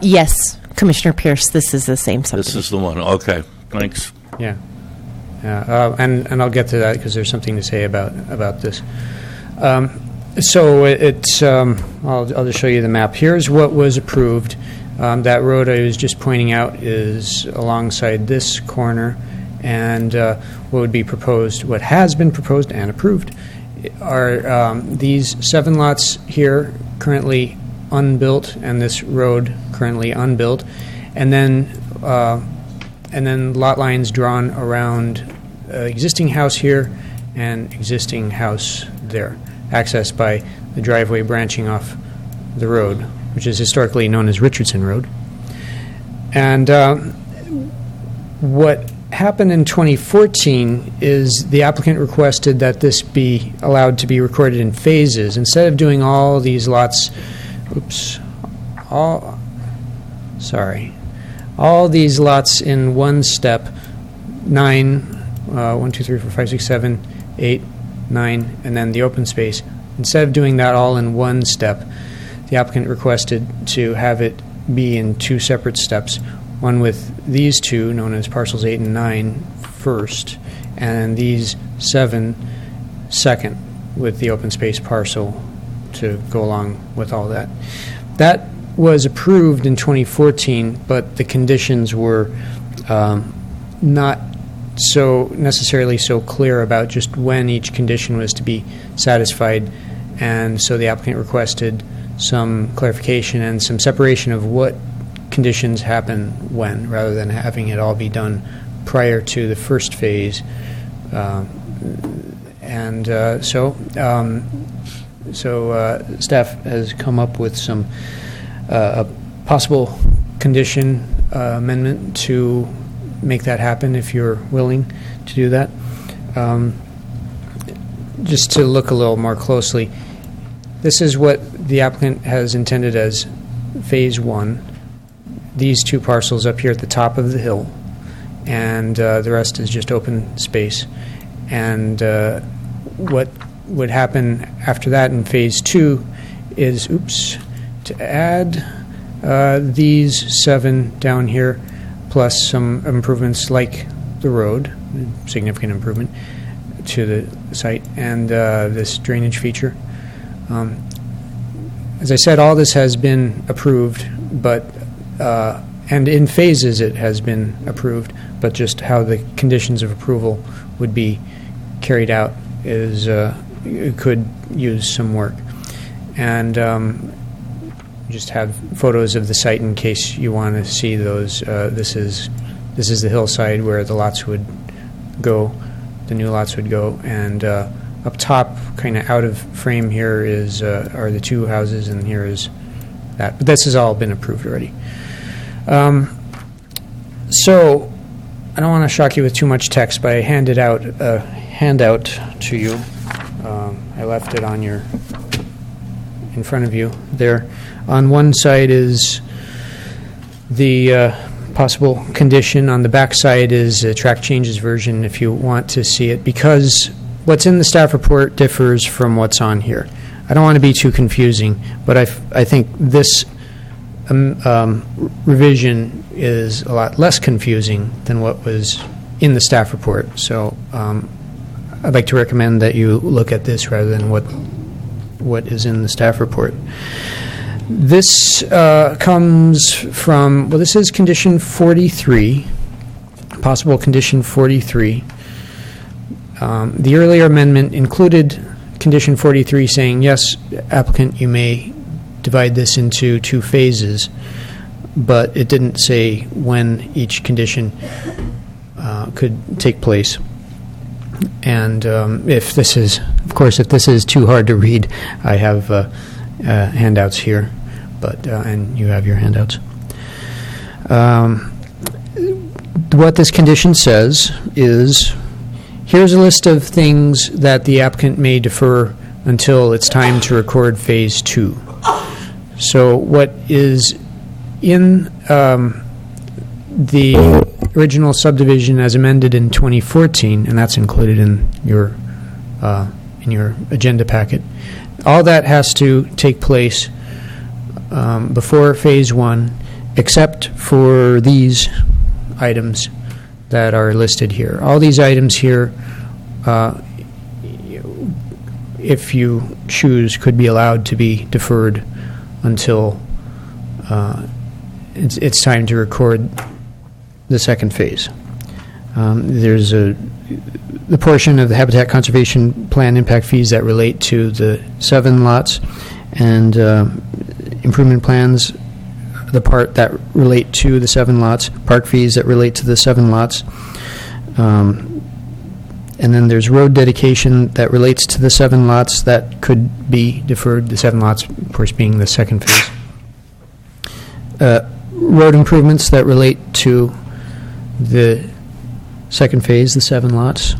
Speaker 6: Yes, Commissioner Pierce, this is the same subdivision.
Speaker 4: This is the one. Okay, thanks.
Speaker 11: Yeah. And I'll get to that because there's something to say about this. So it's. I'll just show you the map. Here's what was approved. That road I was just pointing out is alongside this corner, and what would be proposed, what has been proposed and approved, are these 7 lots here currently unbuilt, and this road currently unbuilt, and then lot lines drawn around existing house here and existing house there, accessed by the driveway branching off the road, which is historically known as Richardson Road. And what happened in 2014 is the applicant requested that this be allowed to be recorded in phases. Instead of doing all these lots, all these lots in one step, 9, 1, 2, 3, 4, 5, 6, 7, 8, 9, and then the open space. Instead of doing that all in one step, the applicant requested to have it be in 2 separate steps, one with these 2, known as parcels 8 and 9, first, and these 7 second, with the open space parcel to go along with all that. That was approved in 2014, but the conditions were not so necessarily so clear about just when each condition was to be satisfied, and so the applicant requested some clarification and some separation of what conditions happen when, rather than having it all be done prior to the first phase. So staff has come up with some a possible condition amendment to make that happen if you're willing to do that. Just to look a little more closely, this is what the applicant has intended as Phase 1. These two parcels up here at the top of the hill, and the rest is just open space. And what would happen after that in Phase 2 is, to add these 7 down here, plus some improvements like the road, significant improvement to the site, and this drainage feature. As I said, all this has been approved, but and in phases it has been approved, but just how the conditions of approval would be carried out is it could use some work. And just have photos of the site in case you want to see those. This is the hillside where the lots would go, the new lots would go, and up top, kind of out of frame here, are the two houses, and here is that. But this has all been approved already. So I don't want to shock you with too much text, but I handed out a handout to you. I left it in front of you there. On one side is the possible condition. On the back side is a track changes version if you want to see it, because what's in the staff report differs from what's on here. I don't want to be too confusing, but I think this revision is a lot less confusing than what was in the staff report. So I'd like to recommend that you look at this rather than what is in the staff report. This comes from, well, this is condition 43, possible condition 43. The earlier amendment included condition 43 saying, yes, applicant, you may divide this into 2 phases, but it didn't say when each condition could take place. And if this is, of course, if this is too hard to read, I have handouts here, but and you have your handouts. What this condition says is, here's a list of things that the applicant may defer until it's time to record Phase 2. So what is in the original subdivision as amended in 2014, and that's included in your agenda packet, all that has to take place before Phase 1, except for these items that are listed here. All these items here, if you choose, could be allowed to be deferred until it's time to record the second phase. There's the portion of the Habitat Conservation Plan impact fees that relate to the 7 lots, and improvement plans, the part that relate to the 7 lots, park fees that relate to the 7 lots, and then there's road dedication that relates to the 7 lots that could be deferred, the 7 lots, of course, being the second phase. Road improvements that relate to the second phase, the 7 lots.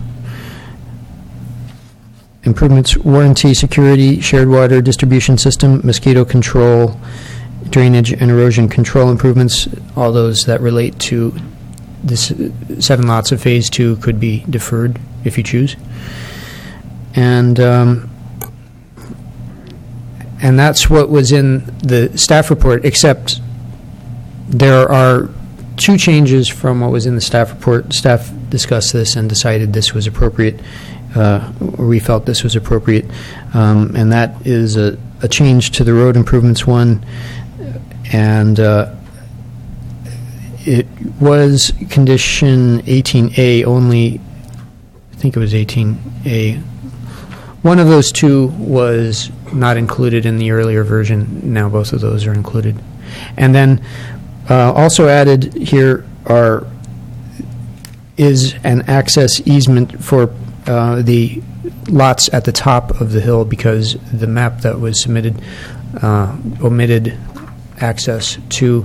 Speaker 11: Improvements, warranty, security, shared water distribution system, mosquito control, drainage and erosion control improvements, all those that relate to this 7 lots of Phase 2 could be deferred if you choose. And that's what was in the staff report, except there are 2 changes from what was in the staff report. Staff discussed this and decided this was appropriate, or we felt this was appropriate, and that is a change to the road improvements one, and it was condition 18A only. I think it was 18A. One of those 2 was not included in the earlier version. Now both of those are included. And then also added here is an access easement for the lots at the top of the hill, because the map that was submitted omitted access to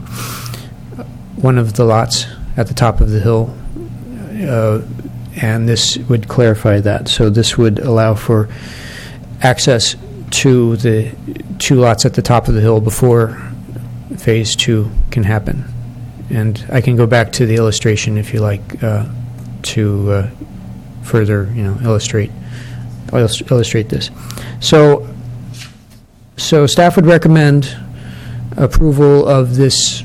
Speaker 11: one of the lots at the top of the hill, and this would clarify that. So this would allow for access to the 2 lots at the top of the hill before Phase 2 can happen. And I can go back to the illustration if you like to further, illustrate this. So staff would recommend approval of this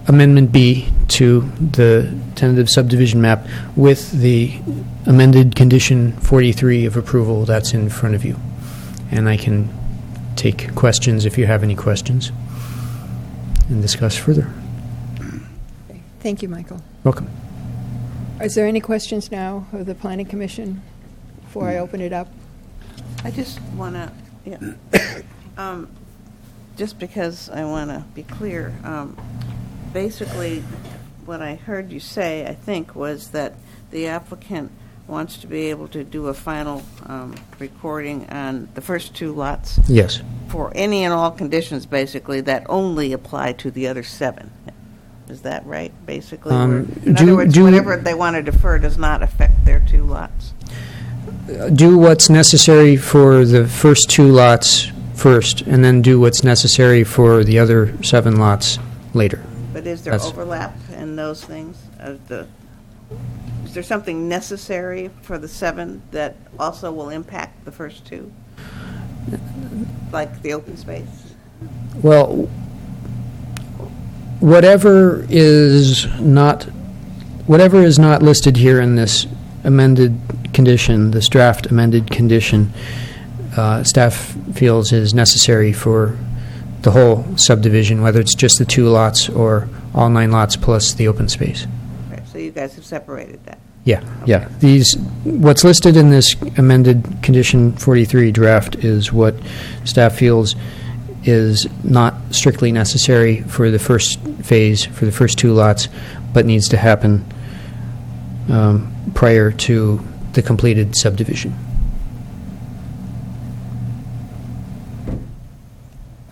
Speaker 11: Amendment B to the tentative subdivision map with the amended condition 43 of approval that's in front of you. And I can take questions if you have any questions and discuss further.
Speaker 1: Thank you, Michael.
Speaker 11: Welcome.
Speaker 1: Is there any questions now of the Planning Commission before I open it up?
Speaker 7: I just want to, just because I want to be clear, basically what I heard you say, I think, was that the applicant wants to be able to do a final recording on the first 2 lots
Speaker 11: Yes.
Speaker 7: for any and all conditions, basically, that only apply to the other 7. Is that right, basically? In other words, whatever they want to defer does not affect their 2 lots.
Speaker 11: Do what's necessary for the first 2 lots first, and then do what's necessary for the other 7 lots later.
Speaker 7: But is there overlap in those things? Is there something necessary for the 7 that also will impact the first 2? Like the open space?
Speaker 11: Well, whatever is not listed here in this amended condition, this draft amended condition, staff feels is necessary for the whole subdivision, whether it's just the 2 lots or all 9 lots plus the open space.
Speaker 7: Okay, so you guys have separated that.
Speaker 11: Yeah, yeah. What's listed in this amended condition 43 draft is what staff feels is not strictly necessary for the first phase, for the first 2 lots, but needs to happen prior to the completed subdivision.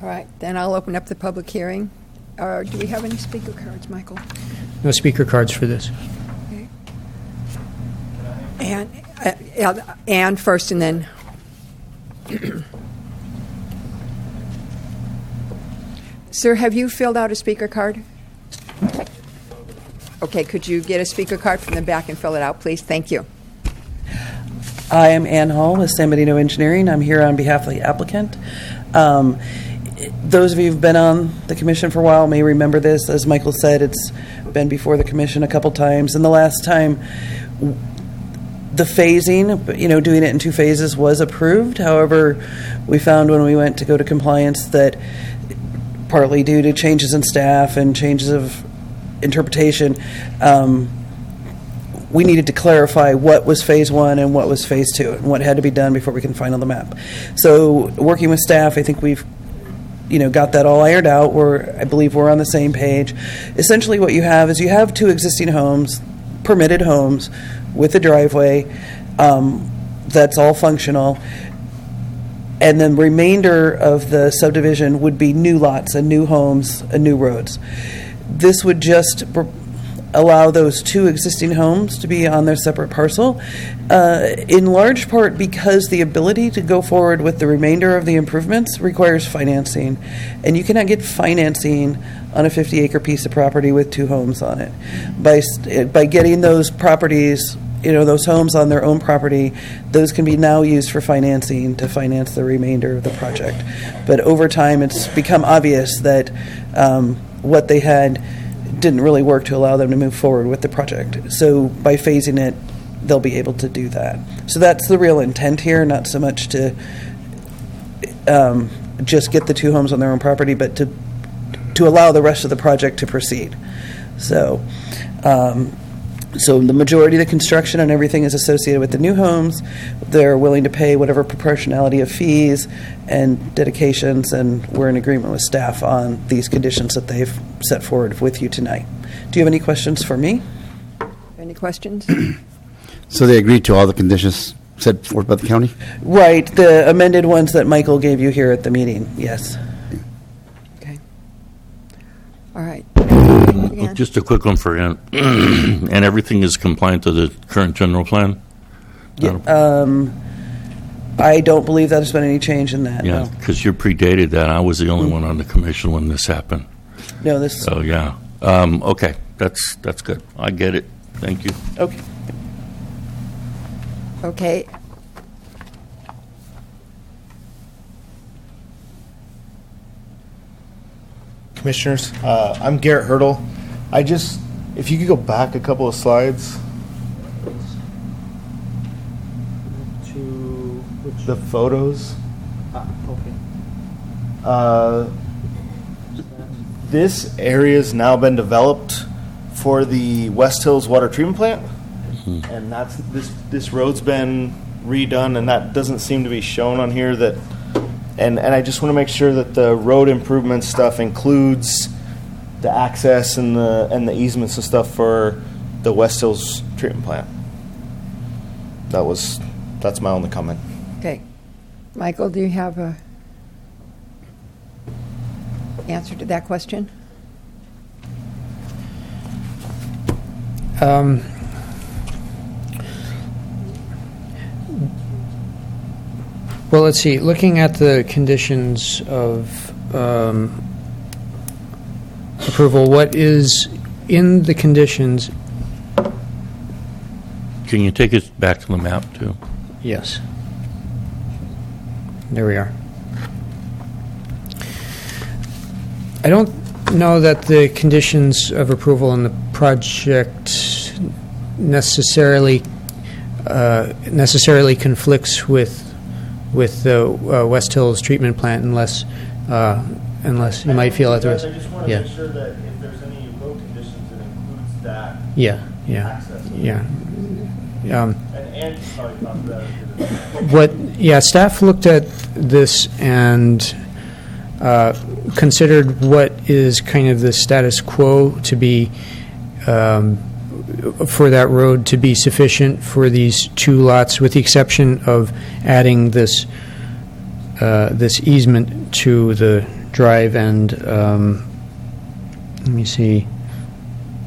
Speaker 1: All right, then I'll open up the public hearing. Do we have any speaker cards, Michael?
Speaker 11: No speaker cards for this.
Speaker 1: Okay. And first, and then. Sir, have you filled out a speaker card? Okay, could you get a speaker card from the back and fill it out, please? Thank you.
Speaker 12: I am Ann Hall with San Benito Engineering. I'm here on behalf of the applicant. Those of you who've been on the commission for a while may remember this. As Michael said, it's been before the commission a couple times. And the last time, the phasing, doing it in 2 phases was approved. However, we found when we went to go to compliance that partly due to changes in staff and changes of interpretation, we needed to clarify what was phase 1 and what was phase 2 and what had to be done before we can final the map. So working with staff, I think we've got that all ironed out. I believe we're on the same page. Essentially what you have is you have 2 existing homes, permitted homes with a driveway that's all functional. And then remainder of the subdivision would be new lots and new homes and new roads. This would just allow those 2 existing homes to be on their separate parcel, in large part because the ability to go forward with the remainder of the improvements requires financing. And you cannot get financing on a 50-acre piece of property with 2 homes on it. By getting those properties, those homes on their own property, those can be now used for financing to finance the remainder of the project. But over time, it's become obvious that what they had didn't really work to allow them to move forward with the project. So by phasing it, they'll be able to do that. So that's the real intent here, not so much to just get the 2 homes on their own property, but to allow the rest of the project to proceed. So the majority of the construction and everything is associated with the new homes. They're willing to pay whatever proportionality of fees and dedications, and we're in agreement with staff on these conditions that they've set forward with you tonight. Do you have any questions for me?
Speaker 1: Any questions?
Speaker 10: So they agreed to all the conditions set forth by the county?
Speaker 12: Right, the amended ones that Michael gave you here at the meeting, yes.
Speaker 1: Okay. All right. Anything Ann?
Speaker 4: Just a quick one for Ann. And everything is compliant to the current general plan?
Speaker 12: I don't believe that there's been any change in that.
Speaker 4: Yeah, because you predated that. I was the only one on the commission when this happened.
Speaker 12: No, this.
Speaker 4: So, yeah. Okay, that's good. I get it. Thank you.
Speaker 12: Okay.
Speaker 1: Okay.
Speaker 13: Commissioners, I'm Garrett Hurdle. If you could go back a couple of slides to the photos.
Speaker 11: Okay.
Speaker 13: This area's now been developed for the West Hills Water Treatment Plant, and this road's been redone, and that doesn't seem to be shown on here. And I just want to make sure that the road improvement stuff includes the access and the easements and stuff for the West Hills treatment plant. That's my only comment.
Speaker 1: Okay. Michael, do you have a answer to that question?
Speaker 11: Well, let's see. Looking at the conditions of approval, what is in the conditions?
Speaker 4: Can you take us back to the map, too?
Speaker 11: Yes. There we are. I don't know that the conditions of approval in the project necessarily conflicts with the West Hills treatment plant, unless you might feel that there's.
Speaker 13: I just want to make sure that if there's any road conditions, it includes that. Access. And probably talked about it.
Speaker 11: Staff looked at this and considered what is kind of the status quo to be for that road to be sufficient for these two lots, with the exception of adding this easement to the drive. And let me see.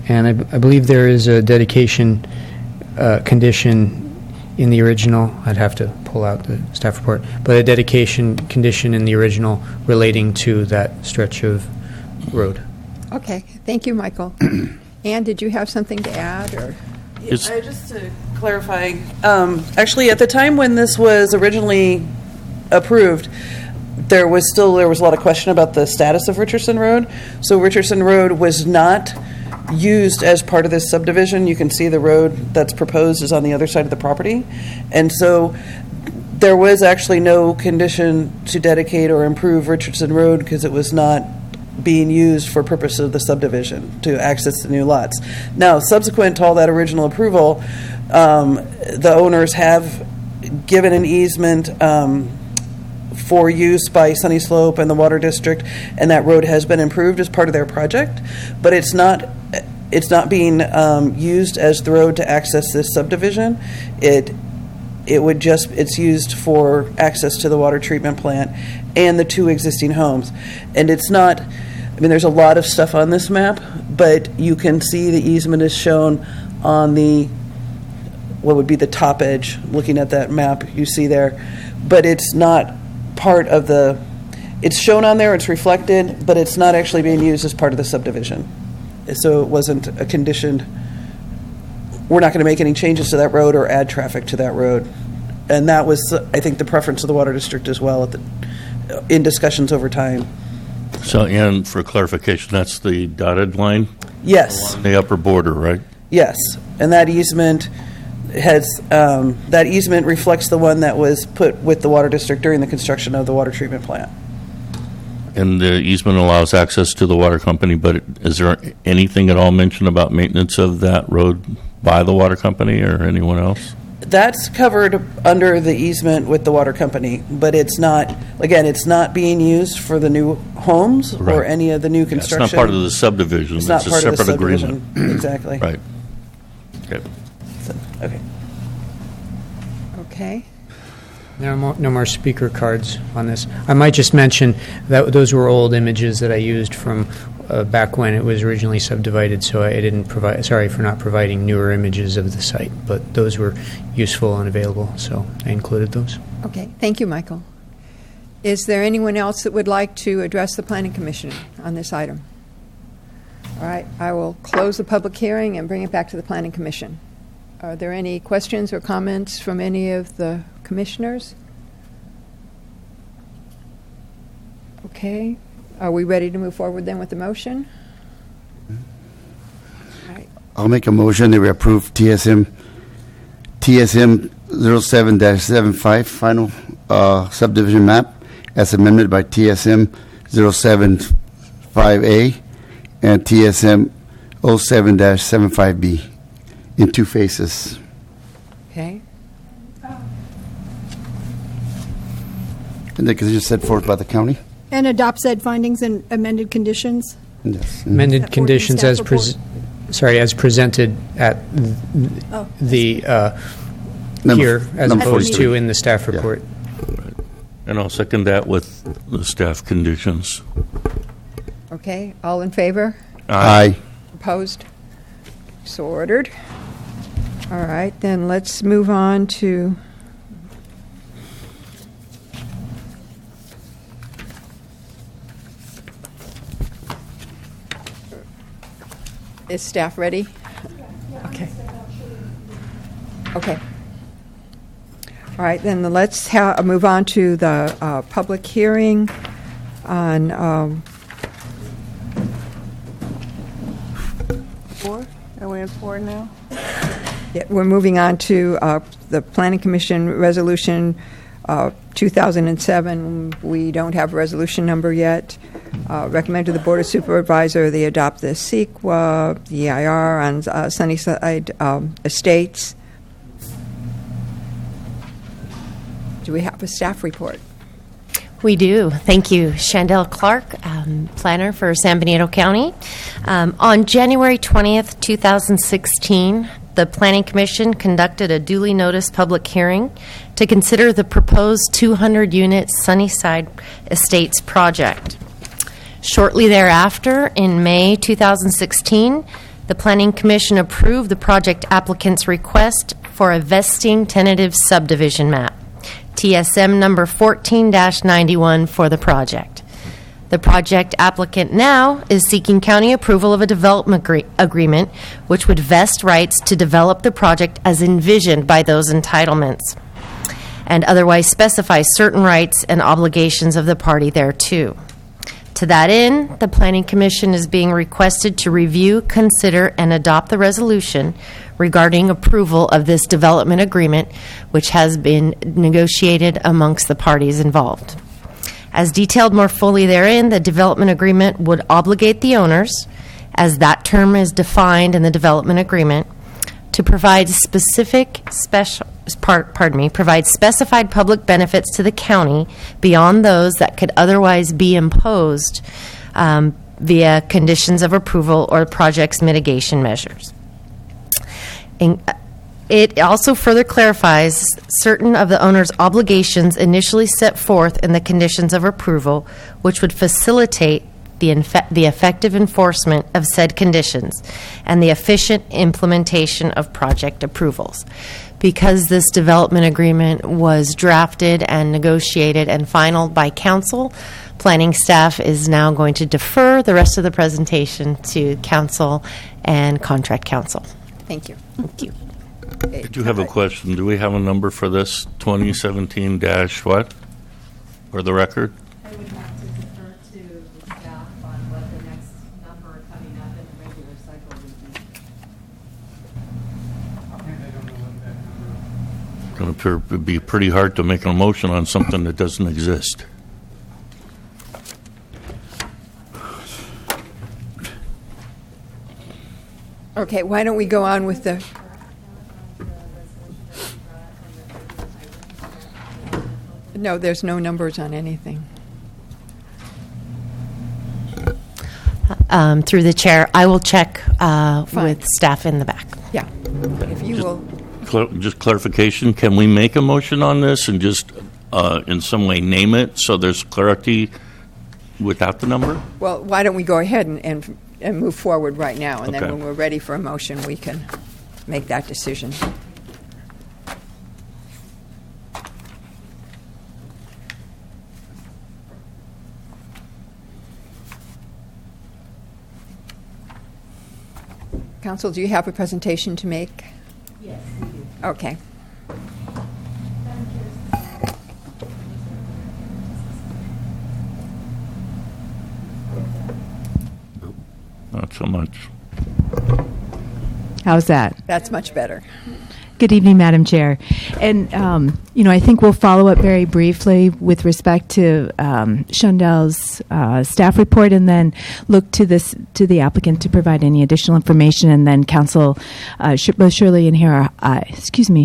Speaker 11: And I believe there is a dedication condition in the original. I'd have to pull out the staff report, but a dedication condition in the original relating to that stretch of road.
Speaker 1: Okay. Thank you, Michael. Ann, did you have something to add? Or
Speaker 12: Just to clarify, actually, at the time when this was originally approved, there was a lot of question about the status of Richardson Road. So Richardson Road was not used as part of this subdivision. You can see the road that's proposed is on the other side of the property. And so there was actually no condition to dedicate or improve Richardson Road because it was not being used for purpose of the subdivision to access the new lots. Now, subsequent to all that original approval, the owners have given an easement for use by Sunny Slope and the Water District, and that road has been improved as part of their project, but it's not being used as the road to access this subdivision. It's used for access to the water treatment plant and the two existing homes. And it's not, there's a lot of stuff on this map, but you can see the easement is shown on what would be the top edge, looking at that map you see there. But it's not part of it's shown on there, it's reflected, but it's not actually being used as part of the subdivision. So it wasn't a conditioned, we're not going to make any changes to that road or add traffic to that road. And that was, I think, the preference of the Water District as well in discussions over time.
Speaker 4: So, and for clarification, that's the dotted line?
Speaker 12: Yes.
Speaker 4: Along the upper border, right?
Speaker 12: Yes. And that easement reflects the one that was put with the Water District during the construction of the water treatment plant.
Speaker 4: And the easement allows access to the water company, but is there anything at all mentioned about maintenance of that road by the water company or anyone else?
Speaker 12: That's covered under the easement with the water company, but it's not being used for the new homes or any of the new construction.
Speaker 4: Yeah, it's not part of the subdivision.
Speaker 12: It's not
Speaker 4: a
Speaker 12: part of the
Speaker 4: separate
Speaker 12: subdivision.
Speaker 4: agreement.
Speaker 12: Exactly.
Speaker 4: Right. Okay.
Speaker 12: Okay.
Speaker 1: okay.
Speaker 11: No more speaker cards on this. I might just mention that those were old images that I used from back when it was originally subdivided, so I didn't provide. Sorry for not providing newer images of the site, but those were useful and available, so I included those.
Speaker 1: Okay, thank you, Michael. Is there anyone else that would like to address the Planning Commission on this item? All right, I will close the public hearing and bring it back to the Planning Commission. Are there any questions or comments from any of the commissioners? Okay, are we ready to move forward then with the motion? All right.
Speaker 10: I'll make a motion that we approve TSM 07-75 final subdivision map as amended by TSM 075A and TSM 07-75B in two phases.
Speaker 1: Okay.
Speaker 10: And the conditions set forth by the county?
Speaker 5: And adopt said findings and amended conditions.
Speaker 10: Yes.
Speaker 11: Amended conditions
Speaker 5: staff
Speaker 11: as
Speaker 5: report.
Speaker 11: as presented at the here as
Speaker 10: number
Speaker 11: opposed
Speaker 10: 43.
Speaker 11: to in the staff report.
Speaker 4: And I'll second that with the staff conditions.
Speaker 1: Okay, all in favor?
Speaker 10: Aye.
Speaker 1: Opposed? So ordered. All right, then let's move on to Is staff ready? Okay. Okay. All right, then let's move on to the public hearing on
Speaker 7: 4? Are we at 4 now?
Speaker 1: yeah, we're moving on to the Planning Commission Resolution 2007. We don't have a resolution number yet. Recommend to the Board of Supervisor they adopt the CEQA, the EIR on Sunnyside Estates. Do we have a staff report?
Speaker 6: We do. Thank you. Chandel Clark, planner for San Benito County. On January 20th, 2016, the Planning Commission conducted a duly noticed public hearing to consider the proposed 200-unit Sunnyside Estates project. Shortly thereafter, in May 2016, the Planning Commission approved the project applicant's request for a vesting tentative subdivision map, TSM number 14-91 for the project. The project applicant now is seeking county approval of a development agreement which would vest rights to develop the project as envisioned by those entitlements and otherwise specify certain rights and obligations of the party thereto. To that end, the Planning Commission is being requested to review, consider, and adopt the resolution regarding approval of this development agreement, which has been negotiated amongst the parties involved. As detailed more fully therein, the development agreement would obligate the owners, as that term is defined in the development agreement, to provide provide specified public benefits to the county beyond those that could otherwise be imposed via conditions of approval or project's mitigation measures. It also further clarifies certain of the owner's obligations initially set forth in the conditions of approval, which would facilitate the effective enforcement of said conditions and the efficient implementation of project approvals. Because this development agreement was drafted and negotiated and finalized by council, planning staff is now going to defer the rest of the presentation to council and contract council.
Speaker 1: Thank you.
Speaker 6: Thank you.
Speaker 4: I do have a question. Do we have a number for this 2017 dash what? For the record?
Speaker 14: I would have to defer to staff on what the next number coming up in the regular cycle would be.
Speaker 4: It's going to be pretty hard to make a motion on something that doesn't exist.
Speaker 1: Okay, why don't we go on with the... No, there's no numbers on anything.
Speaker 6: Through the chair, I will check with staff in the back.
Speaker 1: Yeah, if you will...
Speaker 4: Just clarification, can we make a motion on this and just in some way name it so there's clarity without the number?
Speaker 1: Well, why don't we go ahead and move forward right now, and then
Speaker 4: Okay.
Speaker 1: when we're ready for a motion, we can make that decision. Council, do you have a presentation to make?
Speaker 14: Yes, we do.
Speaker 1: Okay.
Speaker 4: Not so much.
Speaker 15: How's that?
Speaker 1: That's much better.
Speaker 15: Good evening, Madam Chair. And, I think we'll follow up very briefly with respect to Shondel's staff report, and then look to the applicant to provide any additional information. And then Council, both Shirley and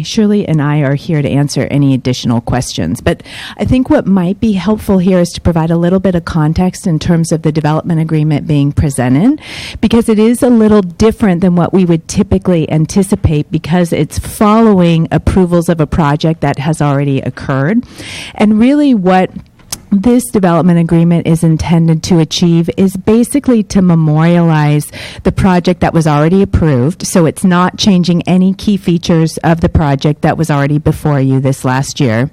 Speaker 15: Shirley and I are here to answer any additional questions. But I think what might be helpful here is to provide a little bit of context in terms of the development agreement being presented, because it is a little different than what we would typically anticipate, because it's following approvals of a project that has already occurred. And really what this development agreement is intended to achieve is basically to memorialize the project that was already approved. So it's not changing any key features of the project that was already before you this last year.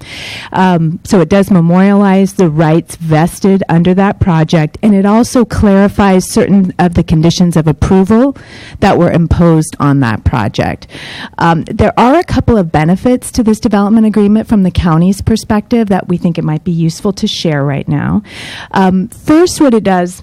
Speaker 15: So it does memorialize the rights vested under that project, and it also clarifies certain of the conditions of approval that were imposed on that project. There are a couple of benefits to this development agreement from the county's perspective that we think it might be useful to share right now. First, what it does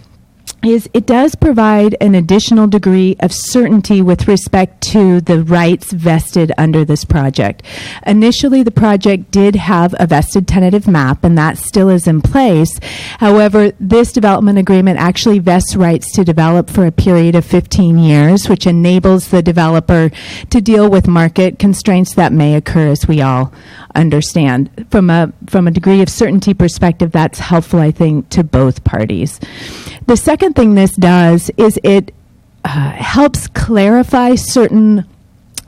Speaker 15: is it does provide an additional degree of certainty with respect to the rights vested under this project. Initially, the project did have a vested tentative map, and that still is in place. However, this development agreement actually vests rights to develop for a period of 15 years, which enables the developer to deal with market constraints that may occur, as we all understand. From a degree of certainty perspective, that's helpful, I think, to both parties. The second thing this does is it helps clarify certain,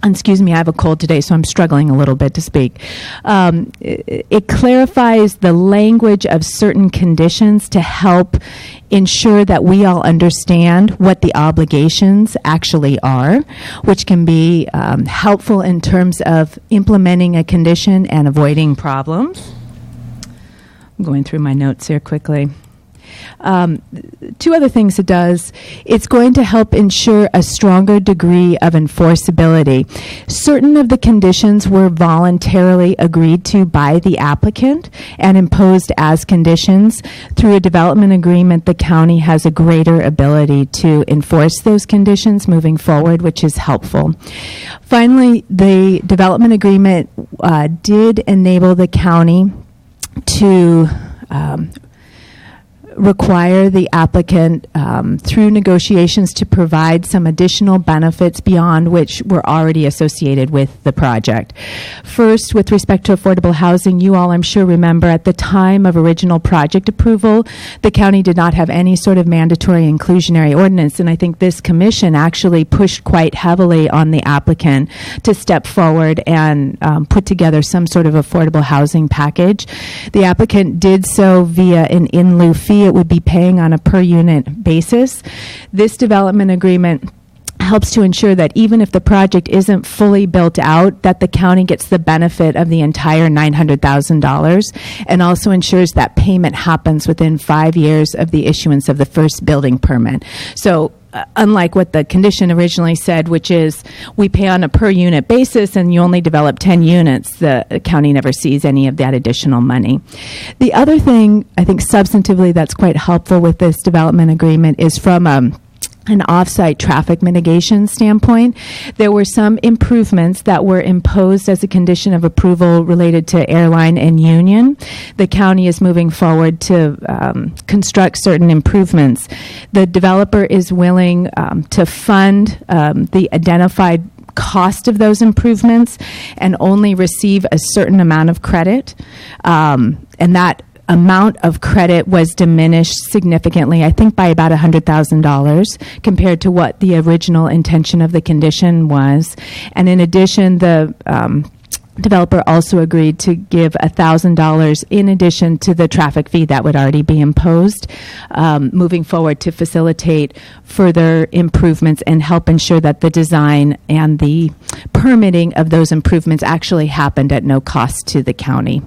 Speaker 15: excuse me, I have a cold today, so I'm struggling a little bit to speak. It clarifies the language of certain conditions to help ensure that we all understand what the obligations actually are, which can be helpful in terms of implementing a condition and avoiding problems. I'm going through my notes here quickly. Two other things it does. It's going to help ensure a stronger degree of enforceability. Certain of the conditions were voluntarily agreed to by the applicant and imposed as conditions. Through a development agreement, the county has a greater ability to enforce those conditions moving forward, which is helpful. Finally, the development agreement did enable the county to require the applicant through negotiations to provide some additional benefits beyond which were already associated with the project. First, with respect to affordable housing, you all, I'm sure, remember at the time of original project approval, the county did not have any sort of mandatory inclusionary ordinance, and I think this commission actually pushed quite heavily on the applicant to step forward and put together some sort of affordable housing package. The applicant did so via an in-lieu fee. It would be paying on a per unit basis. This development agreement helps to ensure that even if the project isn't fully built out, that the county gets the benefit of the entire $900,000, and also ensures that payment happens within 5 years of the issuance of the first building permit. So unlike what the condition originally said, which is we pay on a per unit basis and you only develop 10 units, the county never sees any of that additional money. The other thing I think substantively that's quite helpful with this development agreement is from an off-site traffic mitigation standpoint. There were some improvements that were imposed as a condition of approval related to airline and union. The county is moving forward to construct certain improvements. The developer is willing to fund the identified cost of those improvements and only receive a certain amount of credit, and that amount of credit was diminished significantly, I think by about $100,000 compared to what the original intention of the condition was. And in addition, the developer also agreed to give $1,000 in addition to the traffic fee that would already be imposed, moving forward to facilitate further improvements and help ensure that the design and the permitting of those improvements actually happened at no cost to the county.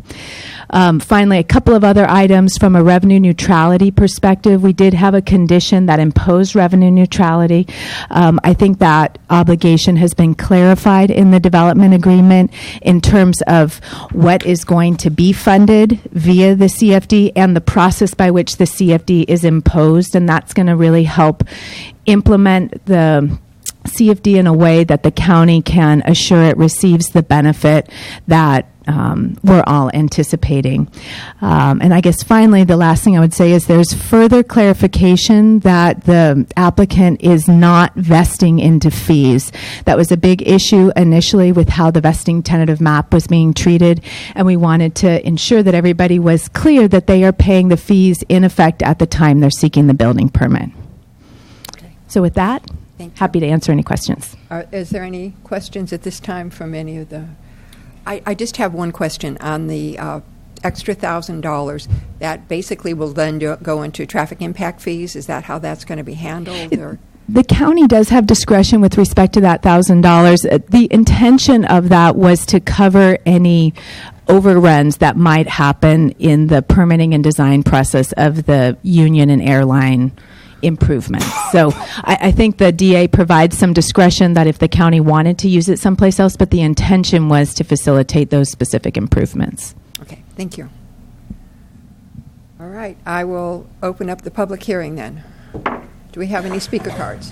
Speaker 15: Finally, a couple of other items from a revenue neutrality perspective. We did have a condition that imposed revenue neutrality. I think that obligation has been clarified in the development agreement in terms of what is going to be funded via the CFD and the process by which the CFD is imposed, and that's going to really help implement the CFD in a way that the county can assure it receives the benefit that we're all anticipating. And I guess finally, the last thing I would say is there's further clarification that the applicant is not vesting into fees. That was a big issue initially with how the vesting tentative map was being treated, and we wanted to ensure that everybody was clear that they are paying the fees in effect at the time they're seeking the building permit.
Speaker 1: Okay.
Speaker 15: So with that,
Speaker 1: Thank you.
Speaker 15: happy to answer any questions.
Speaker 1: Is there any questions at this time from any of the... I just have one question on the extra $1,000. That basically will then go into traffic impact fees. Is that how that's going to be handled? Or?
Speaker 15: The county does have discretion with respect to that $1,000. The intention of that was to cover any overruns that might happen in the permitting and design process of the union and airline improvements. So I think the DA provides some discretion that if the county wanted to use it someplace else, but the intention was to facilitate those specific improvements.
Speaker 1: Okay, thank you. All right, I will open up the public hearing then. Do we have any speaker cards?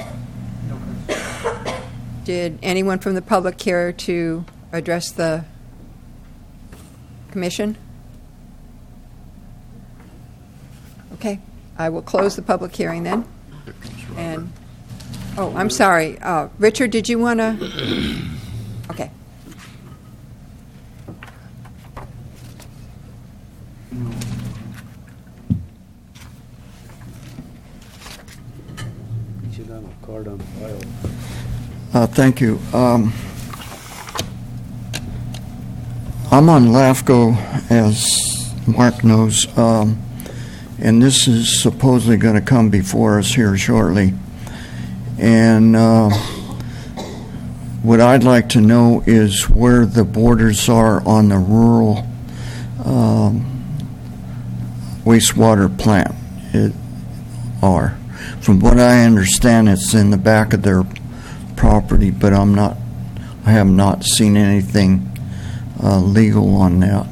Speaker 1: No. Did anyone from the public care to address the commission? Okay. I will close the public hearing then. And, oh, I'm sorry. Richard, did you want to? Okay.
Speaker 16: Thank you. I'm on LAFCO, as Mark knows. And this is supposedly going to come before us here shortly. And what I'd like to know is where the borders are on the rural wastewater plant are. From what I understand, it's in the back of their property, but I have not seen anything legal on that.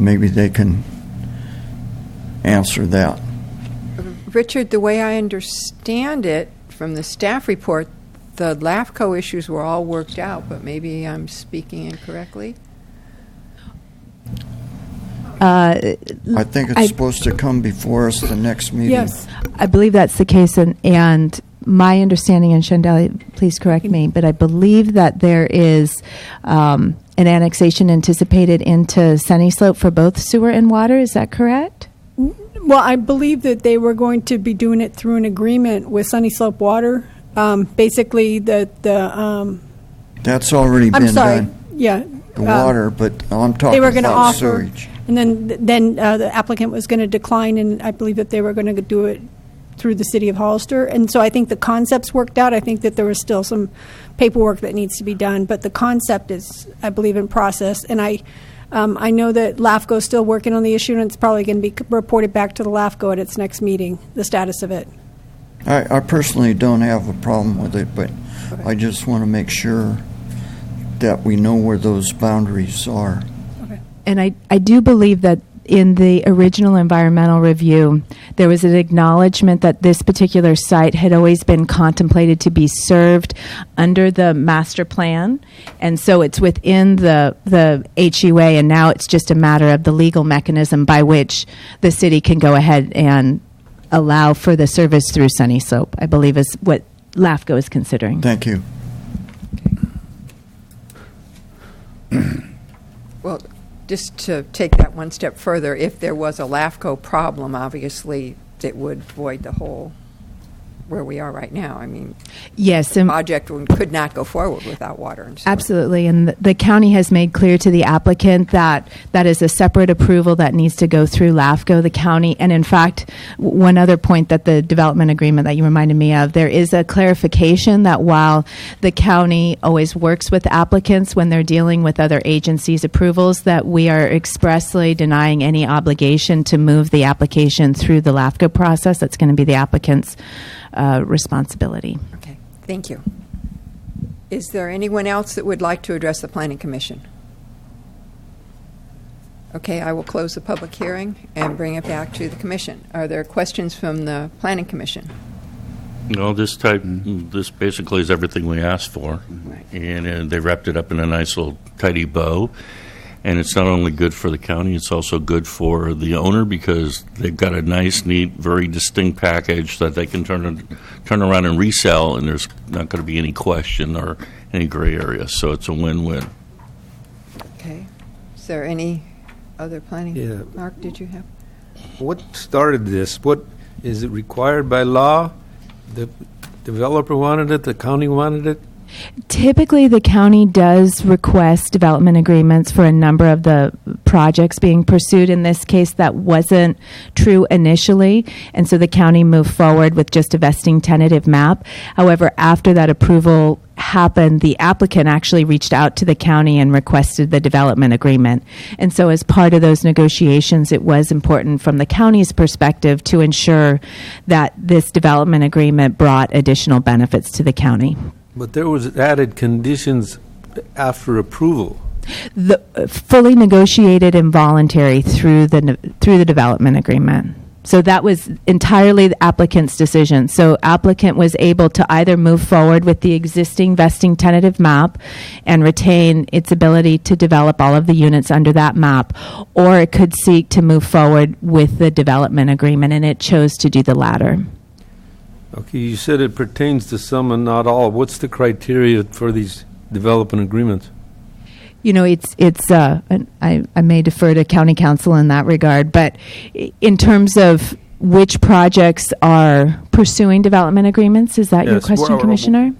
Speaker 16: Maybe they can answer that.
Speaker 1: Richard, the way I understand it from the staff report, the LAFCO issues were all worked out, but maybe I'm speaking incorrectly.
Speaker 16: I think it's supposed to come before us the next meeting.
Speaker 15: Yes, I believe that's the case, and my understanding, and Shandell, please correct me, but I believe that there is an annexation anticipated into Sunny Slope for both sewer and water. Is that correct?
Speaker 5: Well, I believe that they were going to be doing it through an agreement with Sunny Slope Water. Basically, that's
Speaker 16: already been done.
Speaker 5: Yeah,
Speaker 16: the water, but I'm talking
Speaker 5: they were going to
Speaker 16: about
Speaker 5: offer,
Speaker 16: sewage.
Speaker 5: And then the applicant was going to decline, and I believe that they were going to do it through the city of Hollister. And so I think the concepts worked out. I think that there was still some paperwork that needs to be done, but the concept is, I believe, in process. And I know that LAFCO is still working on the issue, and it's probably going to be reported back to the LAFCO at its next meeting, the status of it.
Speaker 16: I personally don't have a problem with it, but
Speaker 5: Okay.
Speaker 16: I just want to make sure that we know where those boundaries are.
Speaker 5: Okay.
Speaker 15: And I do believe that in the original environmental review, there was an acknowledgement that this particular site had always been contemplated to be served under the master plan. And so it's within the HUA, and now it's just a matter of the legal mechanism by which the city can go ahead and allow for the service through Sunny Slope, I believe is what LAFCO is considering.
Speaker 16: Thank you.
Speaker 1: Well, just to take that one step further, if there was a LAFCO problem, obviously it would void the whole where we are right now. I mean,
Speaker 15: Yes,
Speaker 1: the
Speaker 15: and
Speaker 1: project could not go forward without water and sewer.
Speaker 15: absolutely. And the county has made clear to the applicant that that is a separate approval that needs to go through LAFCO, the county. And in fact, one other point that the development agreement that you reminded me of, there is a clarification that while the county always works with applicants when they're dealing with other agencies' approvals, that we are expressly denying any obligation to move the application through the LAFCO process. That's going to be the applicant's responsibility.
Speaker 1: Okay, thank you. Is there anyone else that would like to address the Planning Commission? Okay, I will close the public hearing and bring it back to the Commission. Are there questions from the Planning Commission?
Speaker 4: No, this basically is everything we asked for. And they wrapped it up in a nice little tidy bow. And it's not only good for the county, it's also good for the owner because they've got a nice, neat, very distinct package that they can turn around and resell, and there's not going to be any question or any gray area. So it's a win-win.
Speaker 1: Okay. Is there any other planning?
Speaker 2: Yeah.
Speaker 1: Mark, did you have?
Speaker 2: What started this? What is it required by law? The developer wanted it, the county wanted it?
Speaker 15: Typically, the county does request development agreements for a number of the projects being pursued. In this case, that wasn't true initially, and so the county moved forward with just a vesting tentative map. However, after that approval happened, the applicant actually reached out to the county and requested the development agreement. And so as part of those negotiations, it was important from the county's perspective to ensure that this development agreement brought additional benefits to the county.
Speaker 2: But there was added conditions after approval.
Speaker 15: The fully negotiated and voluntary through the development agreement. So that was entirely the applicant's decision. So applicant was able to either move forward with the existing vesting tentative map and retain its ability to develop all of the units under that map, or it could seek to move forward with the development agreement, and it chose to do the latter.
Speaker 2: Okay, you said it pertains to some and not all. What's the criteria for these development agreements?
Speaker 15: You know, I may defer to county council in that regard, but in terms of which projects are pursuing development agreements, is that your question, Commissioner?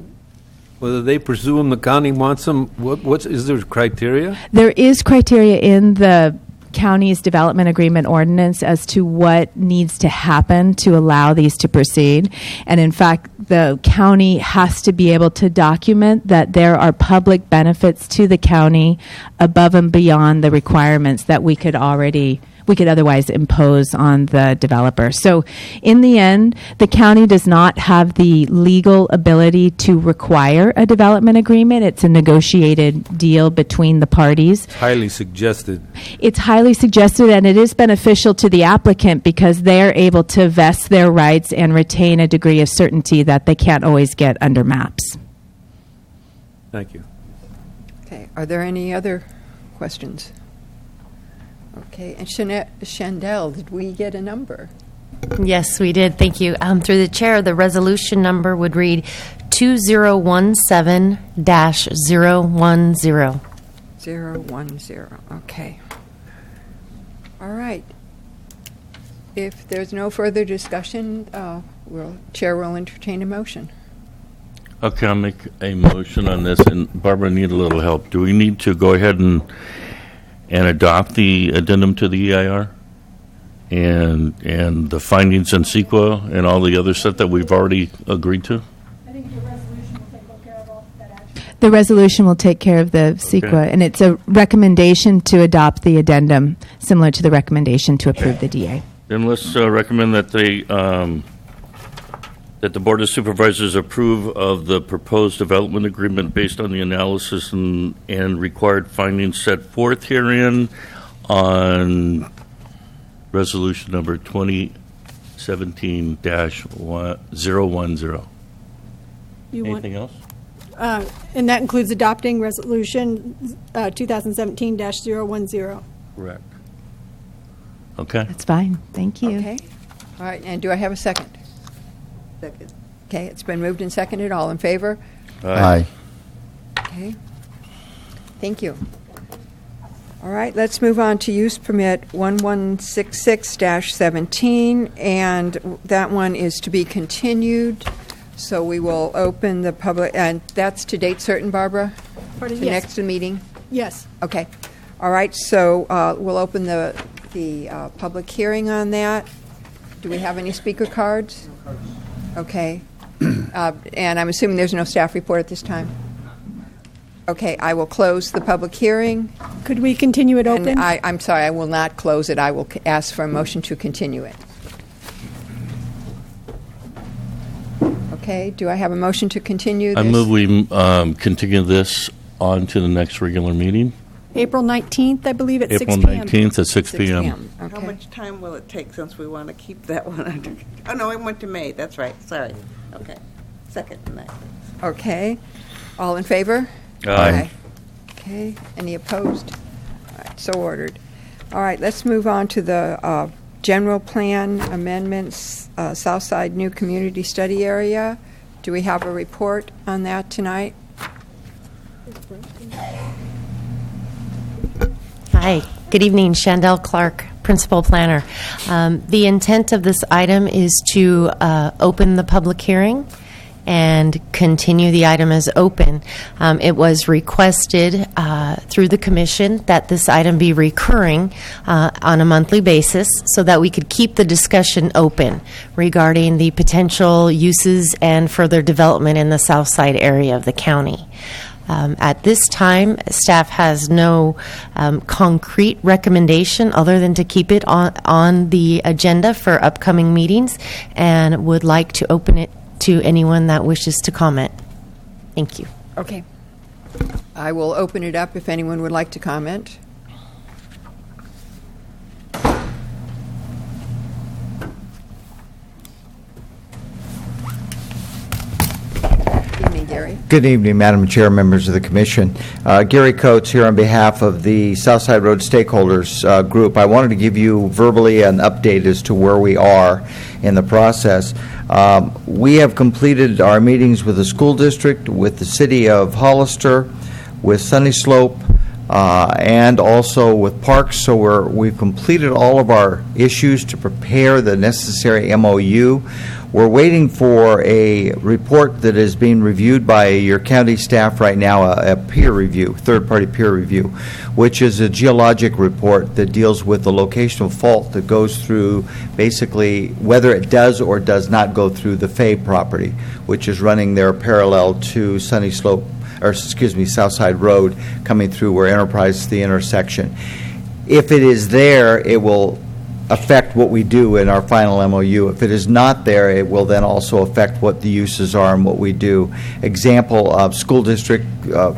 Speaker 2: Whether they presume the county wants them, is there criteria?
Speaker 15: There is criteria in the county's development agreement ordinance as to what needs to happen to allow these to proceed. And in fact, the county has to be able to document that there are public benefits to the county above and beyond the requirements that we could otherwise impose on the developer. So in the end, the county does not have the legal ability to require a development agreement. It's a negotiated deal between the parties.
Speaker 2: It's highly suggested.
Speaker 15: It's highly suggested, and it is beneficial to the applicant because they're able to vest their rights and retain a degree of certainty that they can't always get under maps.
Speaker 2: Thank you.
Speaker 1: Okay. Are there any other questions? Okay, and Chandel, did we get a number?
Speaker 6: Yes, we did. Thank you. Through the chair, the resolution number would read 2017-010.
Speaker 1: 010, okay. All right. If there's no further discussion, Chair will entertain a motion.
Speaker 4: Okay, I'll make a motion on this, and Barbara, need a little help. Do we need to go ahead and adopt the addendum to the EIR and the findings in CEQA and all the other stuff that we've already agreed to?
Speaker 5: I think the resolution will take care of all that action.
Speaker 15: The resolution will take care of the CEQA,
Speaker 4: Okay.
Speaker 15: and it's a recommendation to adopt the addendum, similar to the recommendation to approve the DA.
Speaker 4: Then let's recommend that that the Board of Supervisors approve of the proposed development agreement based on the analysis and required findings set forth herein on resolution number 2017-010. Anything else?
Speaker 5: And that includes adopting resolution 2017-010.
Speaker 4: Correct. Okay.
Speaker 15: That's fine. Thank you.
Speaker 1: Okay. All right, and do I have a second? Second. Okay, it's been moved and seconded. All in favor?
Speaker 10: Aye.
Speaker 1: Okay. Thank you. All right, let's move on to use permit 1166-17, and that one is to be continued So we will open the public, and that's to date certain, Barbara?
Speaker 5: Pardon?
Speaker 1: The
Speaker 5: Yes.
Speaker 1: next meeting?
Speaker 5: Yes.
Speaker 1: Okay. All right, so we'll open the public hearing on that. Do we have any speaker cards? Okay. And I'm assuming there's no staff report at this time? Okay, I will close the public hearing.
Speaker 5: Could we continue it open?
Speaker 1: And I'm sorry, I will not close it. I will ask for a motion to continue it. Okay, do I have a motion to continue this?
Speaker 4: I move we continue this on to the next regular meeting,
Speaker 5: April 19th, I believe, at 6
Speaker 4: April
Speaker 5: p.m.
Speaker 4: 19th at 6 p.m.
Speaker 1: Okay.
Speaker 7: How much time will it take since we want to keep that one under? Oh, no, it went to May. That's right. Sorry. Okay. Second tonight.
Speaker 1: Okay. All in favor?
Speaker 4: Aye.
Speaker 1: Okay. Any opposed? All right, so ordered. All right, let's move on to the general plan amendments, Southside New Community Study Area. Do we have a report on that tonight?
Speaker 6: Hi, good evening, Chandel Clark, Principal Planner. The intent of this item is to open the public hearing and continue the item as open. It was requested through the Commission that this item be recurring on a monthly basis so that we could keep the discussion open regarding the potential uses and further development in the south side area of the county. At this time, staff has no concrete recommendation other than to keep it on the agenda for upcoming meetings and would like to open it to anyone that wishes to comment. Thank you.
Speaker 1: Okay. I will open it up if anyone would like to comment. Gary.
Speaker 17: Good evening, Madam Chair, members of the Commission. Gary Coates here on behalf of the Southside Road Stakeholders Group. I wanted to give you verbally an update as to where we are in the process. We have completed our meetings with the school district, with the city of Hollister, with Sunny Slope, and also with Parks. So we've completed all of our issues to prepare the necessary MOU. We're waiting for a report that is being reviewed by your county staff right now, a peer review, third-party peer review, which is a geologic report that deals with the locational fault that goes through basically whether it does or does not go through the Fay property, which is running there parallel to Sunny Slope, or excuse me, Southside Road, coming through where Enterprise is the intersection. If it is there, it will affect what we do in our final MOU. If it is not there, it will then also affect what the uses are and what we do. Example of school district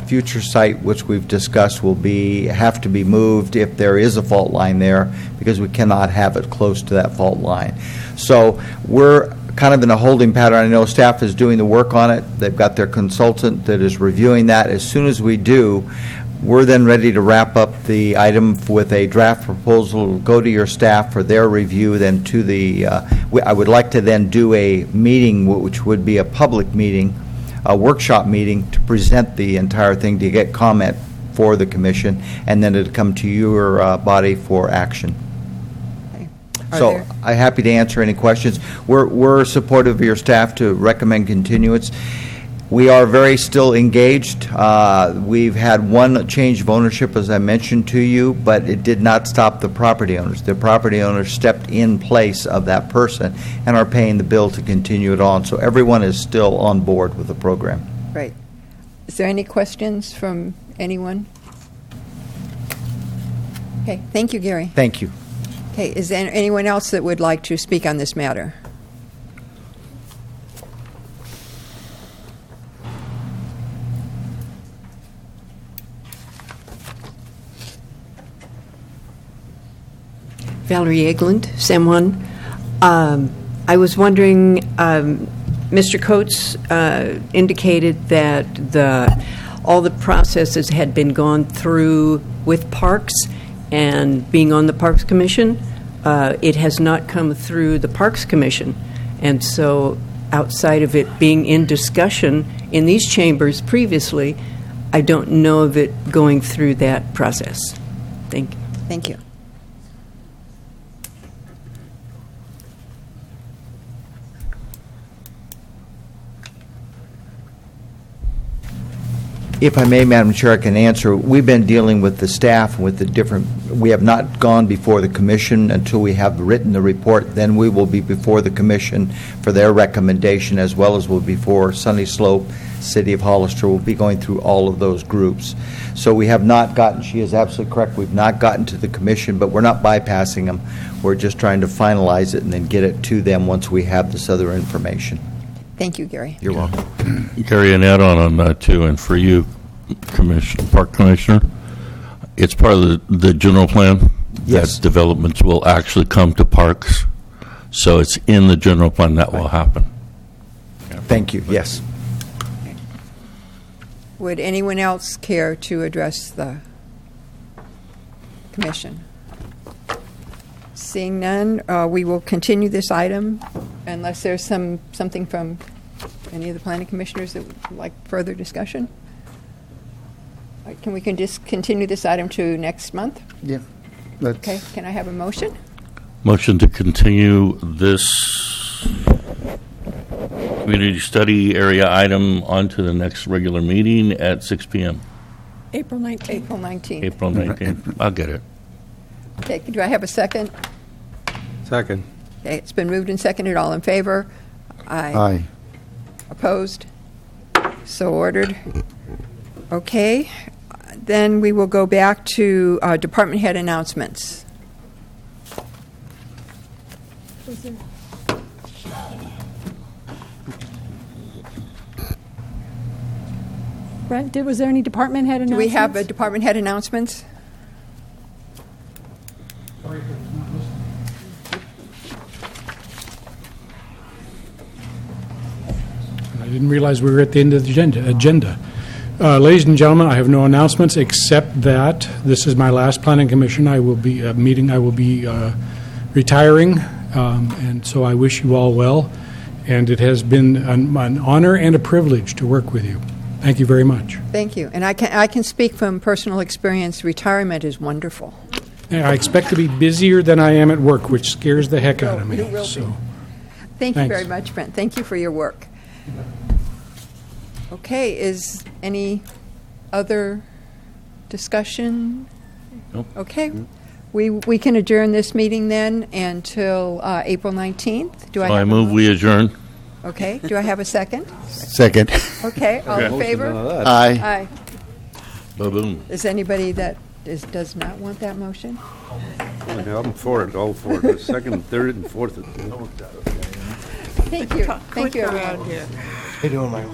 Speaker 17: future site, which we've discussed, will have to be moved if there is a fault line there, because we cannot have it close to that fault line. So we're kind of in a holding pattern. I know staff is doing the work on it. They've got their consultant that is reviewing that. As soon as we do, we're then ready to wrap up the item with a draft proposal. It'll go to your staff for their review, then to the, I would like to then do a meeting, which would be a public meeting, a workshop meeting, to present the entire thing, to get comment for the commission, and then it'll come to your body for action. So I'm happy to answer any questions. We're supportive of your staff to recommend continuance. We are very still engaged. We've had one change of ownership, as I mentioned to you, but it did not stop the property owners. The property owners stepped in place of that person and are paying the bill to continue it on. So everyone is still on board with the program.
Speaker 1: Right. Is there any questions from anyone? Okay. Thank you, Gary.
Speaker 17: Thank you.
Speaker 1: Okay. Is there anyone else that would like to speak on this matter?
Speaker 18: Valerie Egeland, San Juan. I was wondering, Mr. Coates indicated that all the processes had been gone through with Parks and being on the Parks Commission. It has not come through the Parks Commission. And so outside of it being in discussion in these chambers previously, I don't know of it going through that process. Thank you.
Speaker 1: Thank you.
Speaker 17: If I may, Madam Chair, I can answer. We've been dealing with the staff, with the different, we have not gone before the commission until we have written the report. Then we will be before the commission for their recommendation, as well as we'll be before Sunny Slope, City of Hollister. We'll be going through all of those groups. So we have not gotten, she is absolutely correct, we've not gotten to the commission, but we're not bypassing them. We're just trying to finalize it and then get it to them once we have this other information.
Speaker 1: Thank you, Gary.
Speaker 17: You're welcome.
Speaker 4: Gary, an add-on on that too, and for you, Park Commissioner, it's part of the general plan.
Speaker 17: Yes.
Speaker 4: That developments will actually come to parks, so it's in the general plan that will happen.
Speaker 17: Thank you. Yes.
Speaker 1: Would anyone else care to address the commission? Seeing none, we will continue this item unless there's something from any of the planning commissioners that would like further discussion. We can just continue this item to next month?
Speaker 10: Yeah.
Speaker 1: Okay, can I have a motion?
Speaker 4: Motion to continue this community study area item onto the next regular meeting at 6 p.m.
Speaker 5: April 19th.
Speaker 1: April 19th.
Speaker 4: April 19th. I'll get it.
Speaker 1: Okay, do I have a second?
Speaker 2: Second.
Speaker 1: Okay, it's been moved and seconded. All in favor? Aye.
Speaker 10: Aye.
Speaker 1: Opposed? So ordered. Okay, then we will go back to department head announcements.
Speaker 5: Brent, was there any department head announcements?
Speaker 1: Do we have a department head announcements?
Speaker 8: I didn't realize we were at the end of the agenda. Ladies and gentlemen, I have no announcements except that this is my last planning commission. I will be retiring, and so I wish you all well. And it has been an honor and a privilege to work with you. Thank you very much.
Speaker 1: Thank you. And I can speak from personal experience. Retirement is wonderful.
Speaker 8: I expect to be busier than I am at work, which scares the heck out of me.
Speaker 1: You will
Speaker 8: So,
Speaker 1: be. Thank you
Speaker 8: thanks.
Speaker 1: very much, Brent. Thank you for your work. Okay, is any other discussion?
Speaker 4: Nope.
Speaker 1: Okay. We can adjourn this meeting then until April 19th. Do I
Speaker 4: So I
Speaker 1: have a
Speaker 4: move we adjourn.
Speaker 1: Okay. Do I have a second?
Speaker 10: Second.
Speaker 1: Okay. All in favor?
Speaker 10: Aye.
Speaker 1: Aye.
Speaker 4: Ba-boom.
Speaker 1: Is anybody that does not want that motion?
Speaker 2: Yeah, I'm for it, all for it. The second, third, and fourth.
Speaker 1: Thank you. Thank you, everyone.
Speaker 16: How you doing, Michael?